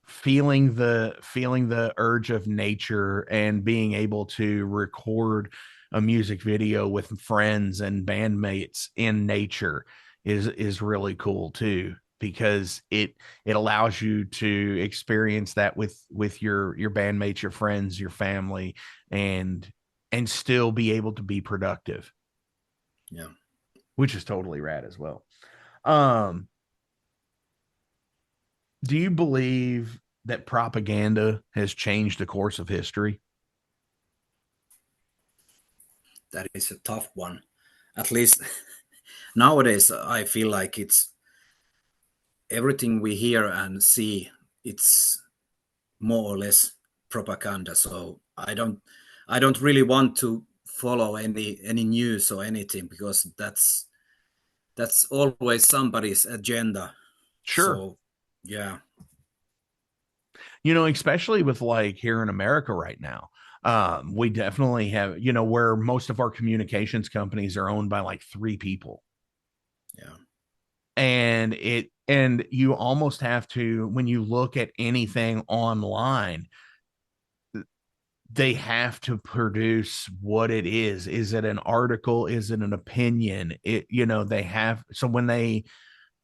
feeling the urge of nature and being able to record a music video with friends and bandmates in nature is really cool too, because it allows you to experience that with your bandmates, your friends, your family, and still be able to be productive, Yeah. which is totally rad as well. um do you believe that propaganda has changed the course of history? That is a tough one. At least nowadays, I feel like it's everything we hear and see. It's more or less propaganda. So I don't really want to follow any news or anything because that's always somebody's agenda. Sure. So yeah, Especially with like here in America right now. We definitely have, where most of our communications companies are owned by like three people. yeah, And you almost have to, when you look at anything online, they have to produce what it is. Is it an article? Is it an opinion? They have, so when they,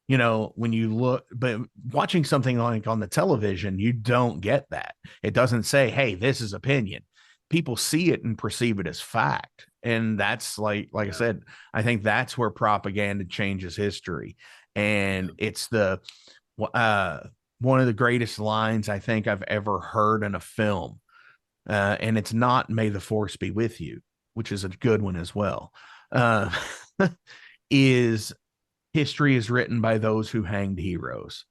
when you look, but watching something like on the television, you don't get that. It doesn't say, hey, this is opinion. People see it and perceive it as fact. And that's like I said, I think that's where propaganda changes history. And it's one of the greatest lines I think I've ever heard in a film. And it's not "May the Force be with you," which is a good one as well. Uh, is history is written by those who hanged heroes.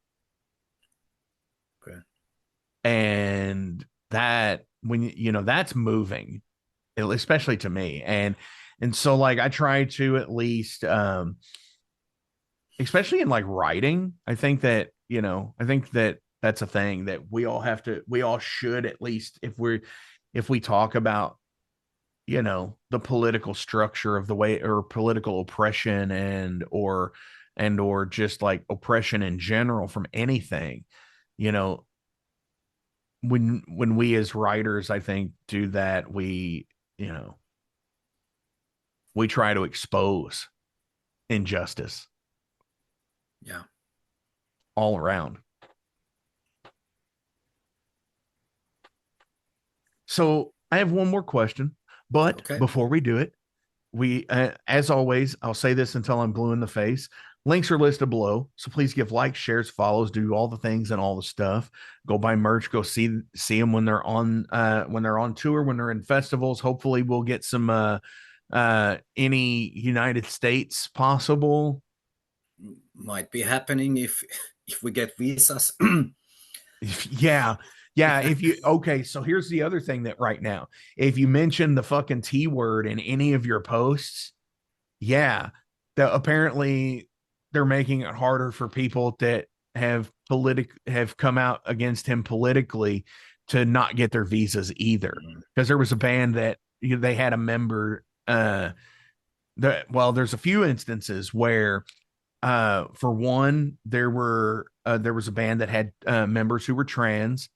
Okay. And that, when that's moving, especially to me. And so like I try to at least especially in like writing, I think that that's a thing that we all should, at least if we talk about the political structure of the way, or political oppression, and or just like oppression in general from anything, you know when we as writers, I think, do that, you know we try to expose injustice Yeah. all around. So I have one more question, but Okay. before we do it, as always, I'll say this until I'm blue in the face. Links are listed below, so please give likes, shares, follows, do all the things and all the stuff. Go buy merch, go see them when they're on tour, when they're in festivals. Hopefully, we'll get some any United States possible. Might be happening if we get visas. Yeah. Yeah. Okay. So here's the other thing that right now, if you mention the fucking T word in any of your posts, yeah, apparently they're making it harder for people that have come out against him politically to not get their visas either. Because there was a band that they had a member, there's a few instances where for one, there was a band that had members who were trans,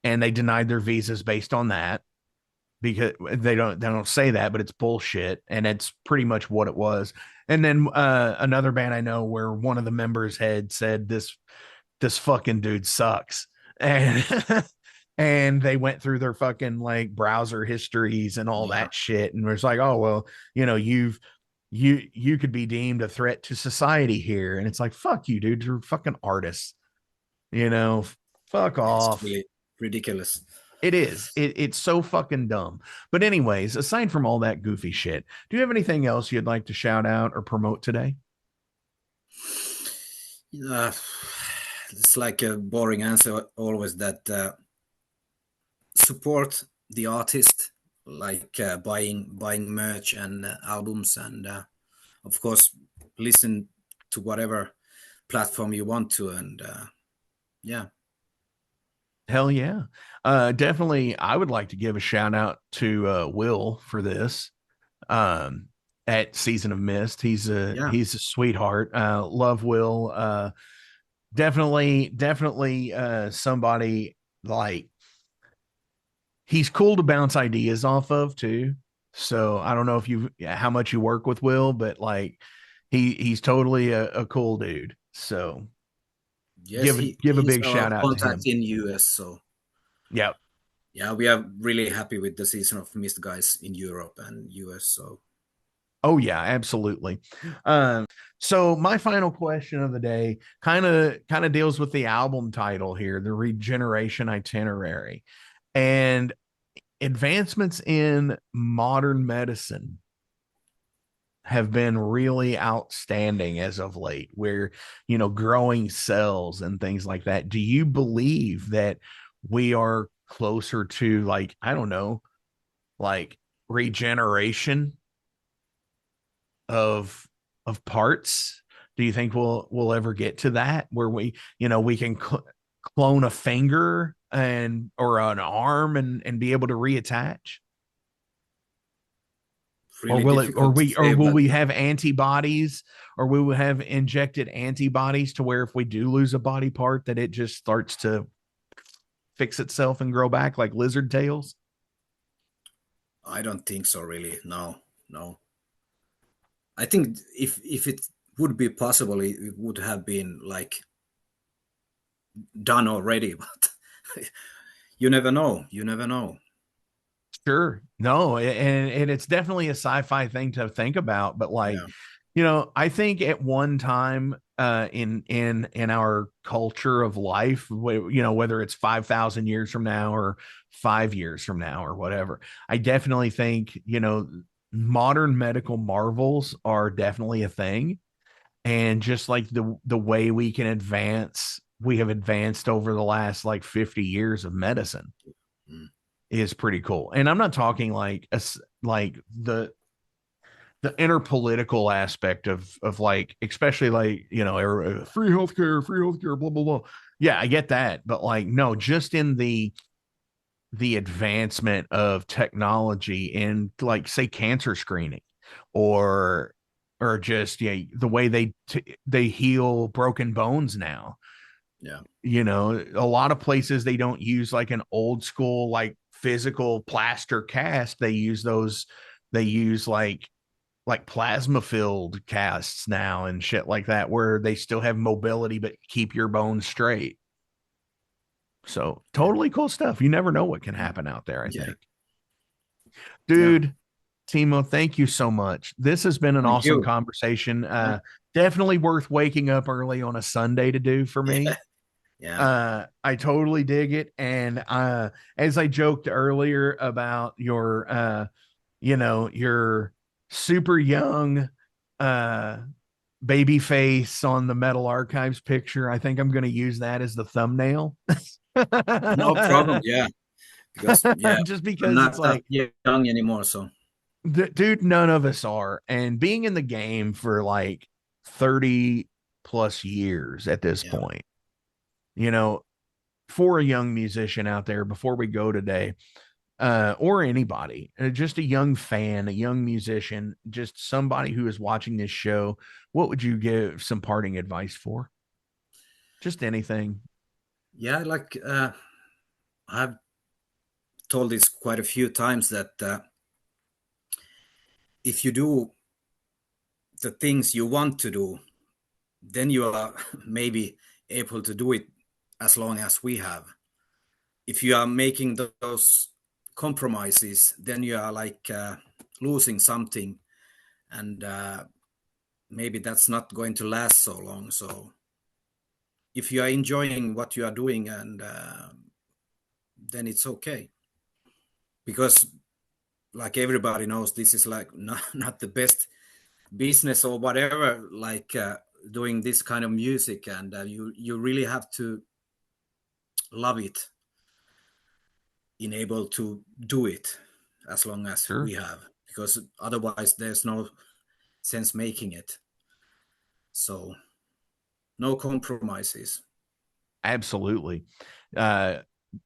and they denied their visas based on that, because they don't say that, but it's bullshit, and it's pretty much what it was. And then another band I know, where one of the members had said, this fucking dude sucks, and and they went through their fucking like browser histories and all Yeah. that shit, and was like, oh well, you could be deemed a threat to society here. And it's like, fuck you, dude, you're fucking artists, fuck It's off. really ridiculous. It is. It's so fucking dumb. But anyways, aside from all that goofy shit, do you have anything else you'd like to shout out or promote today? It's like a boring answer always, that support the artist, like buying merch and albums, and of course listen to whatever platform you want to, and yeah. Hell yeah. Definitely, I would like to give a shout out to Will for this. At Season of Mist. He's a sweetheart. Love Will. Definitely somebody, like, he's cool to bounce ideas off of too. So I don't know how much you work with Will, but like he's totally a cool dude. So Yes, give a he's big our shout out to contact him. in US, so Yeah. yeah, we are really happy with the Season of Mist guys in Europe and US. So Oh yeah, absolutely. So my final question of the day kind of deals with the album title here, the Regeneration Itinerary, and advancements in modern medicine have been really outstanding as of late, where growing cells and things like that. Do you believe that we are closer to, like, I don't know, like regeneration of parts? Do you think we'll ever get to that, where we can clone a finger or an arm and be able to reattach? Or really will it, difficult to or say, will but we have antibodies, or we will have injected antibodies to where if we do lose a body part, that it just starts to fix itself and grow back like lizard tails? I don't think so. Really, no, no. I think if it would be possible, it would have been like done already. But you never know. You never know. Sure. No, and it's definitely a sci-fi thing to think about, but like, Yeah, I think at one time in our culture of life, whether it's 5,000 years from now or 5 years from now or whatever, I definitely think, modern medical marvels are definitely a thing. And just like the way we have advanced over the last like 50 years of medicine mm, is pretty cool. And I'm not talking like like the inner political aspect of like, especially like, free healthcare, blah blah blah. Yeah, I get that, but like, no, just in the advancement of technology in like, say, cancer screening, or just, yeah, the way they heal broken bones now. yeah, A lot of places they don't use like an old school like physical plaster cast. They use like plasma filled casts now and shit like that, where they still have mobility but keep your bones straight. So yeah, totally cool stuff. You never know what can happen out there, I yeah, think. yeah. Dude, Timo, thank you so much. This has been an Thank awesome you. conversation. Yeah, Definitely worth waking up early on a Sunday to do for me. yeah, yeah. I totally dig it. And as I joked earlier about your super young uh baby face on the Metal Archives picture, I think I'm going to use that as the thumbnail. No problem. Yeah, because yeah, Just I'm because it's not that like, young anymore. So dude, none of us are. And being in the game for like 30 plus years at this yeah, point, you know, for a young musician out there, before we go today, or anybody, just a young fan, a young musician, just somebody who is watching this show, what would you give some parting advice for? Just anything. yeah. Like I've told this quite a few times that if you do the things you want to do, then you are maybe able to do it as long as we have. If you are making those compromises, then you are like losing something, and maybe that's not going to last so long. So if you are enjoying what you are doing, and then it's okay, because like everybody knows, this is like not the best business or whatever, like doing this kind of music, and you really have to love it in able to do it as long as Sure. we have, because otherwise there's no sense making it. So no compromises. Absolutely. Uh,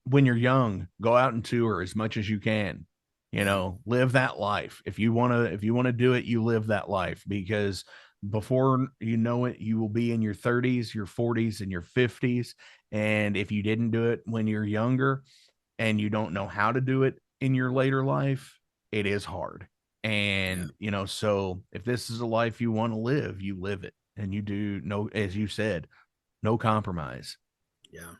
when you're young, go out and tour as much as you can. Yeah, Live that life. If you want to do it, you live that life, because before you know it, you will be in your 30s, your 40s, and your 50s. And if you didn't do it when you're younger and you don't know how to do it in your later life, it is hard. yeah, And, so if this is a life you want to live, you live it. And you do no, as you said, no compromise. yeah,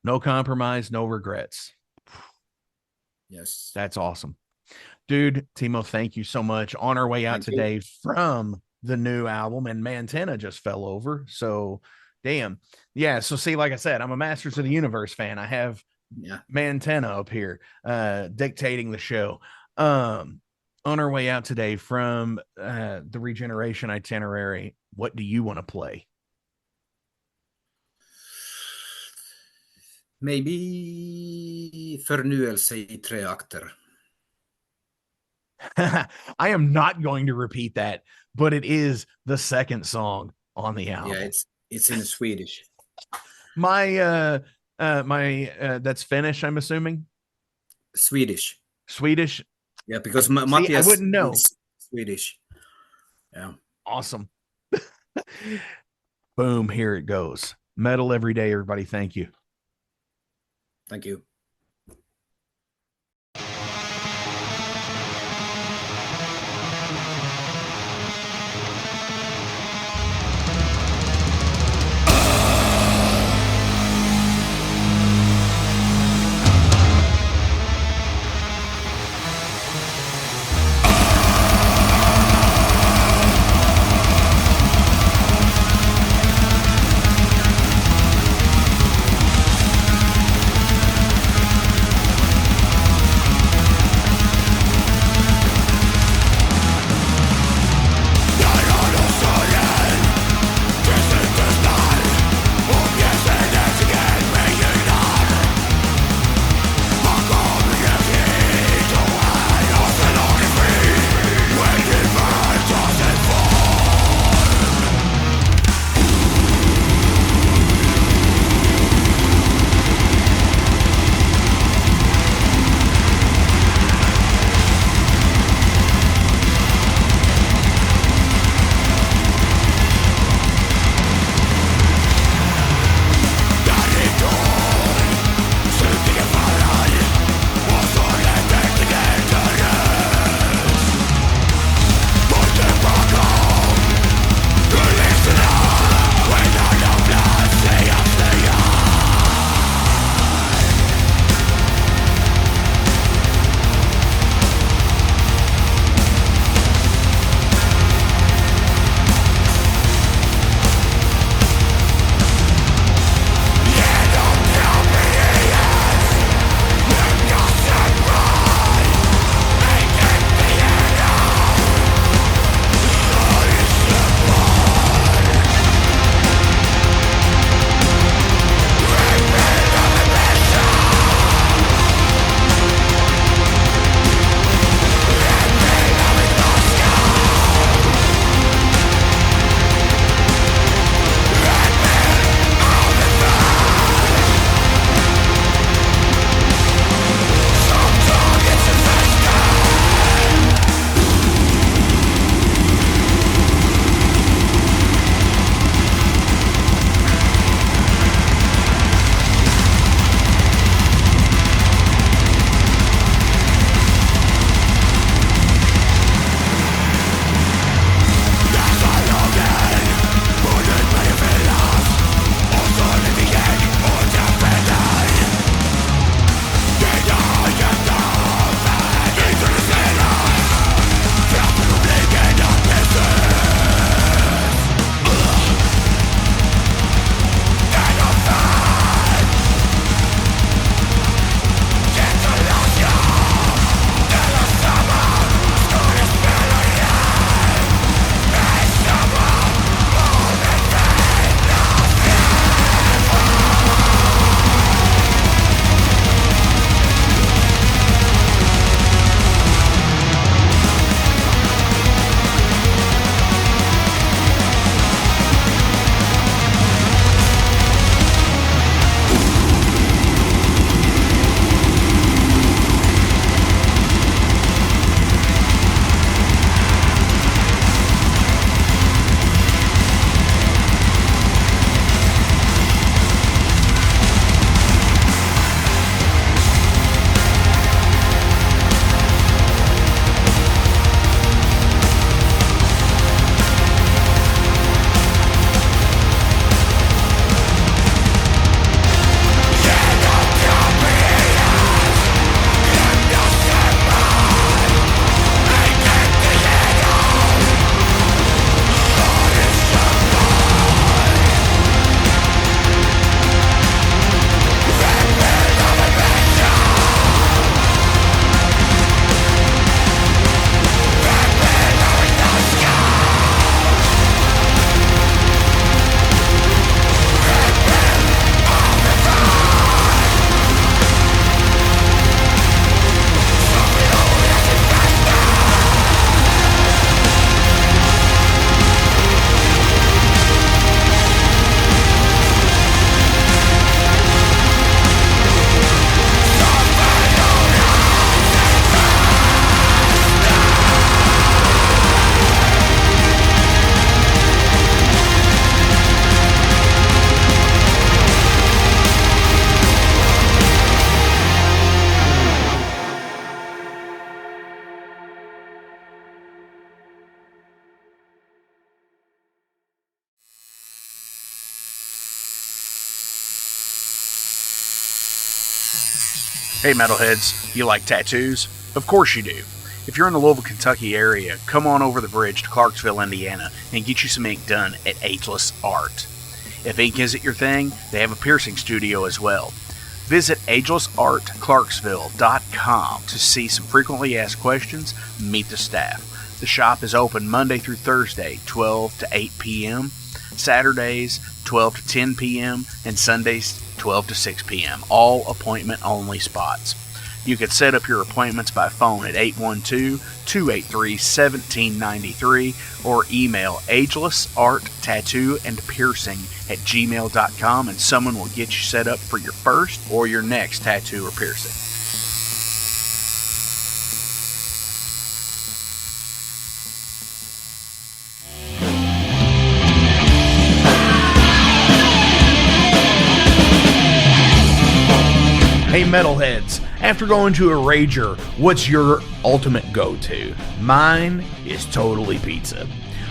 No compromise, no regrets. yes. That's awesome. Dude, Timo, thank you so much. On our way out Thank you. today from the new album, and Mantenna just fell over. So, damn. Yeah. So, see, like I said, I'm a Masters of the Universe fan. I have Yeah. Mantenna up here dictating the show. On our way out today from the Regeneration itinerary, what do you want to play? Maybe förnyelse i tre akter. I am not going to repeat that, but it is the second song on the Yeah, album. it's in Swedish. My that's Finnish, I'm assuming. Swedish. Swedish. Yeah, because See, I Matthias wouldn't know. is Swedish. Yeah. Awesome. Boom, here it goes. Metal every day, everybody. Thank you. Thank you. Hey metalheads, you like tattoos? Of course you do. If you're in the Louisville, Kentucky area, come on over the bridge to Clarksville, Indiana, and get you some ink done at Ageless Art. If ink isn't your thing, they have a piercing studio as well. Visit agelessartclarksville.com to see some frequently asked questions, meet the staff. The shop is open Monday through Thursday, 12 to 8 p.m., Saturdays, 12 to 10 p.m., and Sundays, 12 to 6 p.m., all appointment-only spots. You can set up your appointments by phone at 812-283-1793 or email agelessarttattooandpiercing@gmail.com and someone will get you set up for your first or your next tattoo or piercing. Hey metalheads, after going to a rager, what's your ultimate go-to? Mine is totally pizza.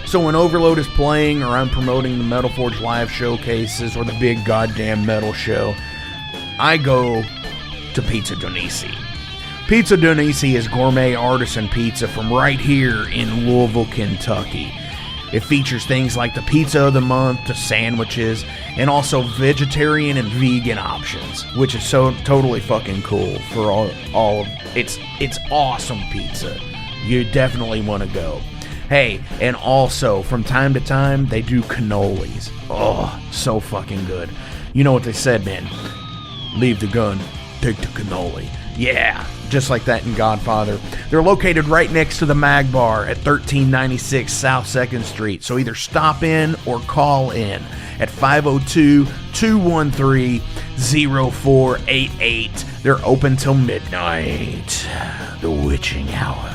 So when Overload is playing or I'm promoting the Metal Forge live showcases or the big goddamn metal show, I go to Pizza Donisi. Pizza Donisi is gourmet artisan pizza from right here in Louisville, Kentucky. It features things like the pizza of the month, the sandwiches, and also vegetarian and vegan options, which is so totally fucking cool for all of it's awesome pizza. You definitely want to go. Hey, and also from time to time they do cannolis. Oh, so fucking good. You know what they said, man? Leave the gun, take the cannoli. Yeah, just like that in Godfather. They're located right next to the Mag Bar at 1396 South 2nd Street. So either stop in or call in at 502-213-0488. They're open till midnight. The witching hour.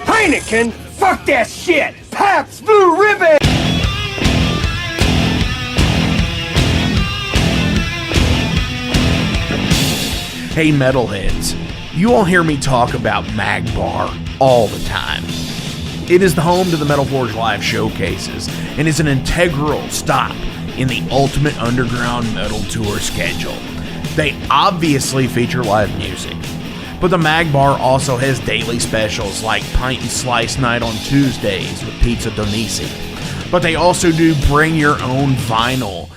Heineken, fuck that shit. Pabst Blue Ribbon. Hey metalheads, you all hear me talk about Mag Bar all the time. It is the home to the Metal Forge live showcases and is an integral stop in the ultimate underground metal tour schedule. They obviously feature live music, but the Mag Bar also has daily specials like Pint and Slice Night on Tuesdays with Pizza Donisi. But they also do Bring Your Own Vinyl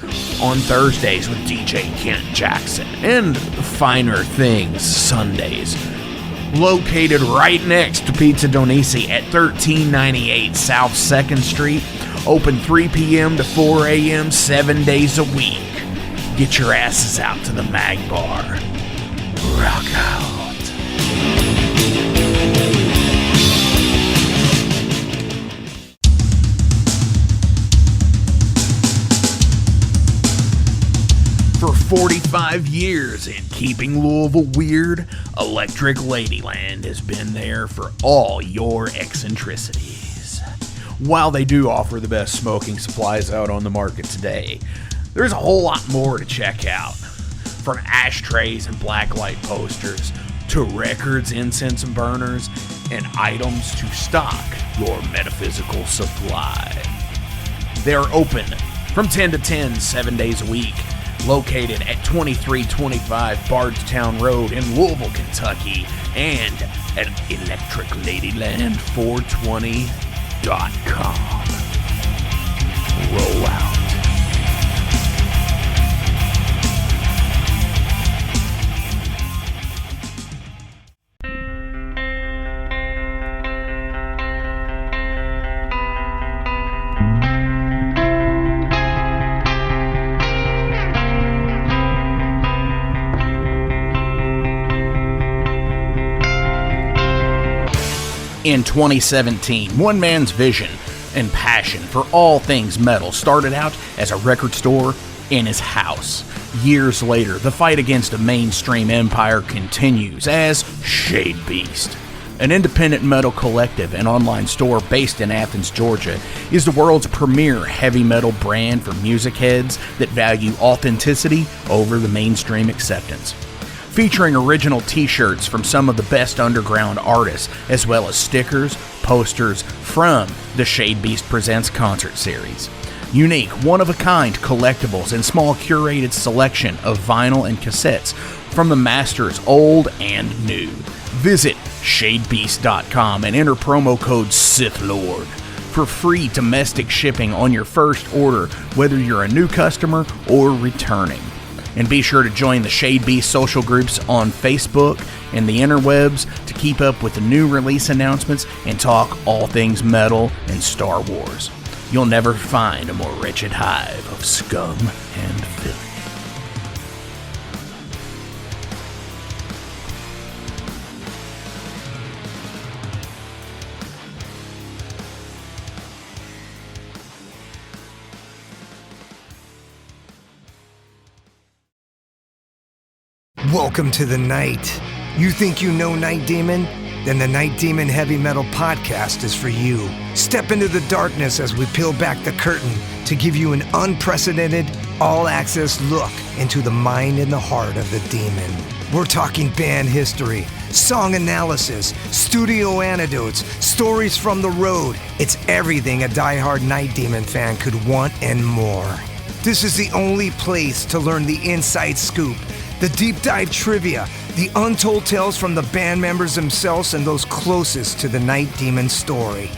on Thursdays with DJ Kent Jackson, and Finer Things Sundays. Located right next to Pizza Donisi at 1398 South 2nd Street, open 3 p.m. to 4 a.m. 7 days a week. Get your asses out to the Mag Bar. Rock out. For 45 years in keeping Louisville weird, Electric Ladyland has been there for all your eccentricities. While they do offer the best smoking supplies out on the market today, there's a whole lot more to check out. From ashtrays and blacklight posters, to records, incense and burners, and items to stock your metaphysical supply. They're open from 10 to 10, 7 days a week. Located at 2325 Bardstown Road in Louisville, Kentucky, and at electricladyland420.com. Roll out. In 2017, one man's vision and passion for all things metal started out as a record store in his house. Years later, the fight against a mainstream empire continues as Shade Beast. An independent metal collective and online store based in Athens, Georgia, is the world's premier heavy metal brand for music heads that value authenticity over the mainstream acceptance. Featuring original t-shirts from some of the best underground artists, as well as stickers, posters from the Shade Beast Presents concert series. Unique, one-of-a-kind collectibles and small curated selection of vinyl and cassettes from the masters old and new. Visit shadebeast.com and enter promo code SithLord for free domestic shipping on your first order, whether you're a new customer or returning. And be sure to join the Shade Beast social groups on Facebook and the interwebs to keep up with the new release announcements and talk all things metal and Star Wars. You'll never find a more wretched hive of scum and filth. Welcome to the night. You think you know Night Demon? Then the Night Demon Heavy Metal Podcast is for you. Step into the darkness as we peel back the curtain to give you an unprecedented, all-access look into the mind and the heart of the demon. We're talking band history, song analysis, studio anecdotes, stories from the road. It's everything a diehard Night Demon fan could want and more. This is the only place to learn the inside scoop, the deep dive trivia, the untold tales from the band members themselves and those closest to the Night Demon story.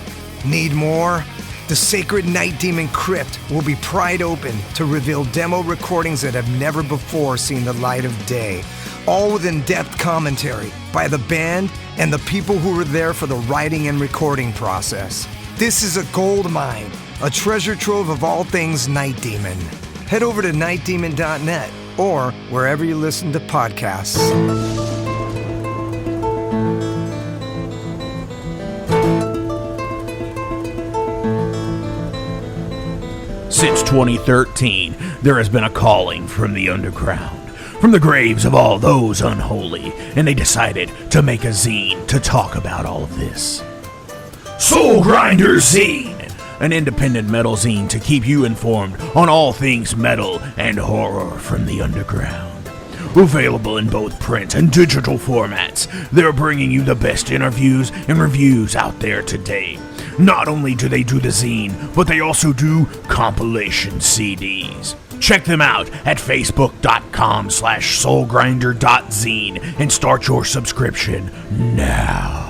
Need more? The Sacred Night Demon Crypt will be pried open to reveal demo recordings that have never before seen the light of day, all with in-depth commentary by the band and the people who were there for the writing and recording process. This is a gold mine, a treasure trove of all things Night Demon. Head over to nightdemon.net or wherever you listen to podcasts. Since 2013, there has been a calling from the underground, from the graves of all those unholy, and they decided to make a zine to talk about all of this. Soul Grinder Zine! An independent metal zine to keep you informed on all things metal and horror from the underground. Available in both print and digital formats, they're bringing you the best interviews and reviews out there today. Not only do they do the zine, but they also do compilation CDs. Check them out at facebook.com/soulgrinder.zine and start your subscription now.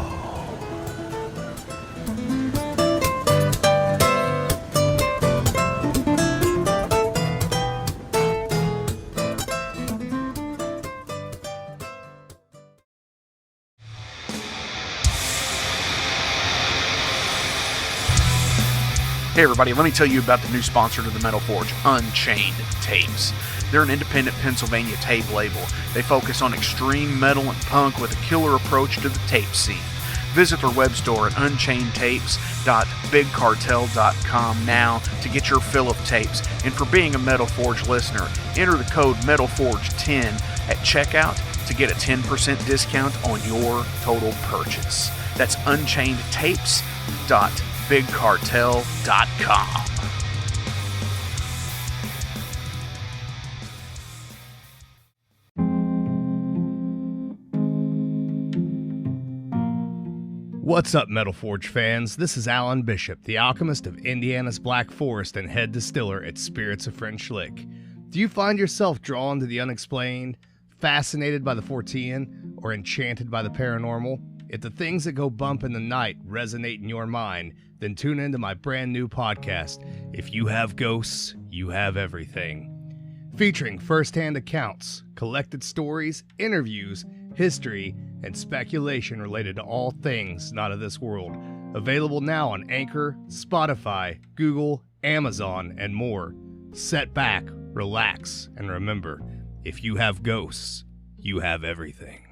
Hey everybody, let me tell you about the new sponsor to the Metal Forge, Unchained Tapes. They're an independent Pennsylvania tape label. They focus on extreme metal and punk with a killer approach to the tape scene. Visit their web store at unchainedtapes.bigcartel.com now to get your fill of tapes. And for being a Metal Forge listener, enter the code METALFORGE10 at checkout to get a 10% discount on your total purchase. That's unchainedtapes.bigcartel.com. What's up, Metal Forge fans? This is Alan Bishop, the alchemist of Indiana's Black Forest and head distiller at Spirits of French Lick. Do you find yourself drawn to the unexplained, fascinated by the Fortean, or enchanted by the paranormal? If the things that go bump in the night resonate in your mind, then tune into my brand new podcast, If You Have Ghosts, You Have Everything. Featuring first-hand accounts, collected stories, interviews, history, and speculation related to all things not of this world. Available now on Anchor, Spotify, Google, Amazon, and more. Set back, relax, and remember, if you have ghosts, you have everything.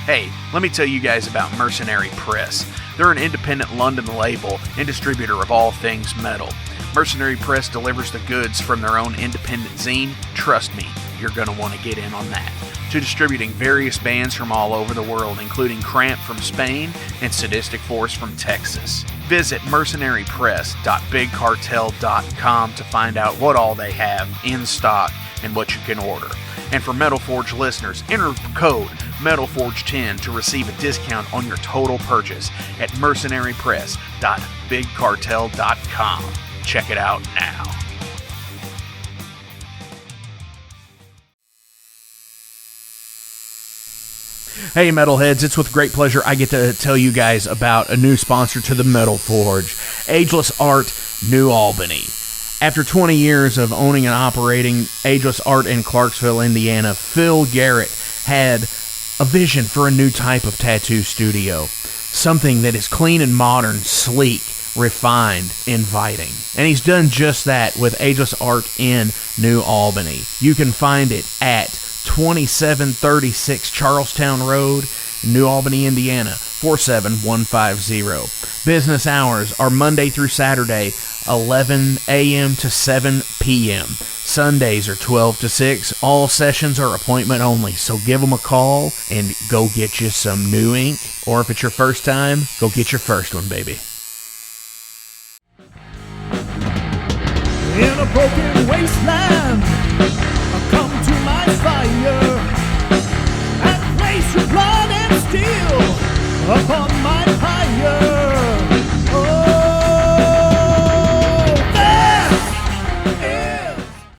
Hey, let me tell you guys about Mercenary Press. They're an independent London label and distributor of all things metal. Mercenary Press delivers the goods from their own independent zine. Trust me, you're going to want to get in on that. To distributing various bands from all over the world, including Cramp from Spain and Sadistic Force from Texas. Visit mercenarypress.bigcartel.com to find out what all they have in stock and what you can order. And for Metal Forge listeners, enter code METALFORGE10 to receive a discount on your total purchase at mercenarypress.bigcartel.com. Check it out now. Hey metalheads, it's with great pleasure I get to tell you guys about a new sponsor to the Metal Forge, Ageless Art, New Albany. After 20 years of owning and operating Ageless Art in Clarksville, Indiana, Phil Garrett had a vision for a new type of tattoo studio. Something that is clean and modern, sleek, refined, inviting. And he's done just that with Ageless Art in New Albany. You can find it at 2736 Charlestown Road, New Albany, Indiana, 47150. Business hours are Monday through Saturday, 11 a.m. to 7 p.m. Sundays are 12 to 6. All sessions are appointment only, so give them a call and go get you some new ink. Or if it's your first time, go get your first one, baby. In a broken wasteland, come to my fire and place your blood and steel upon my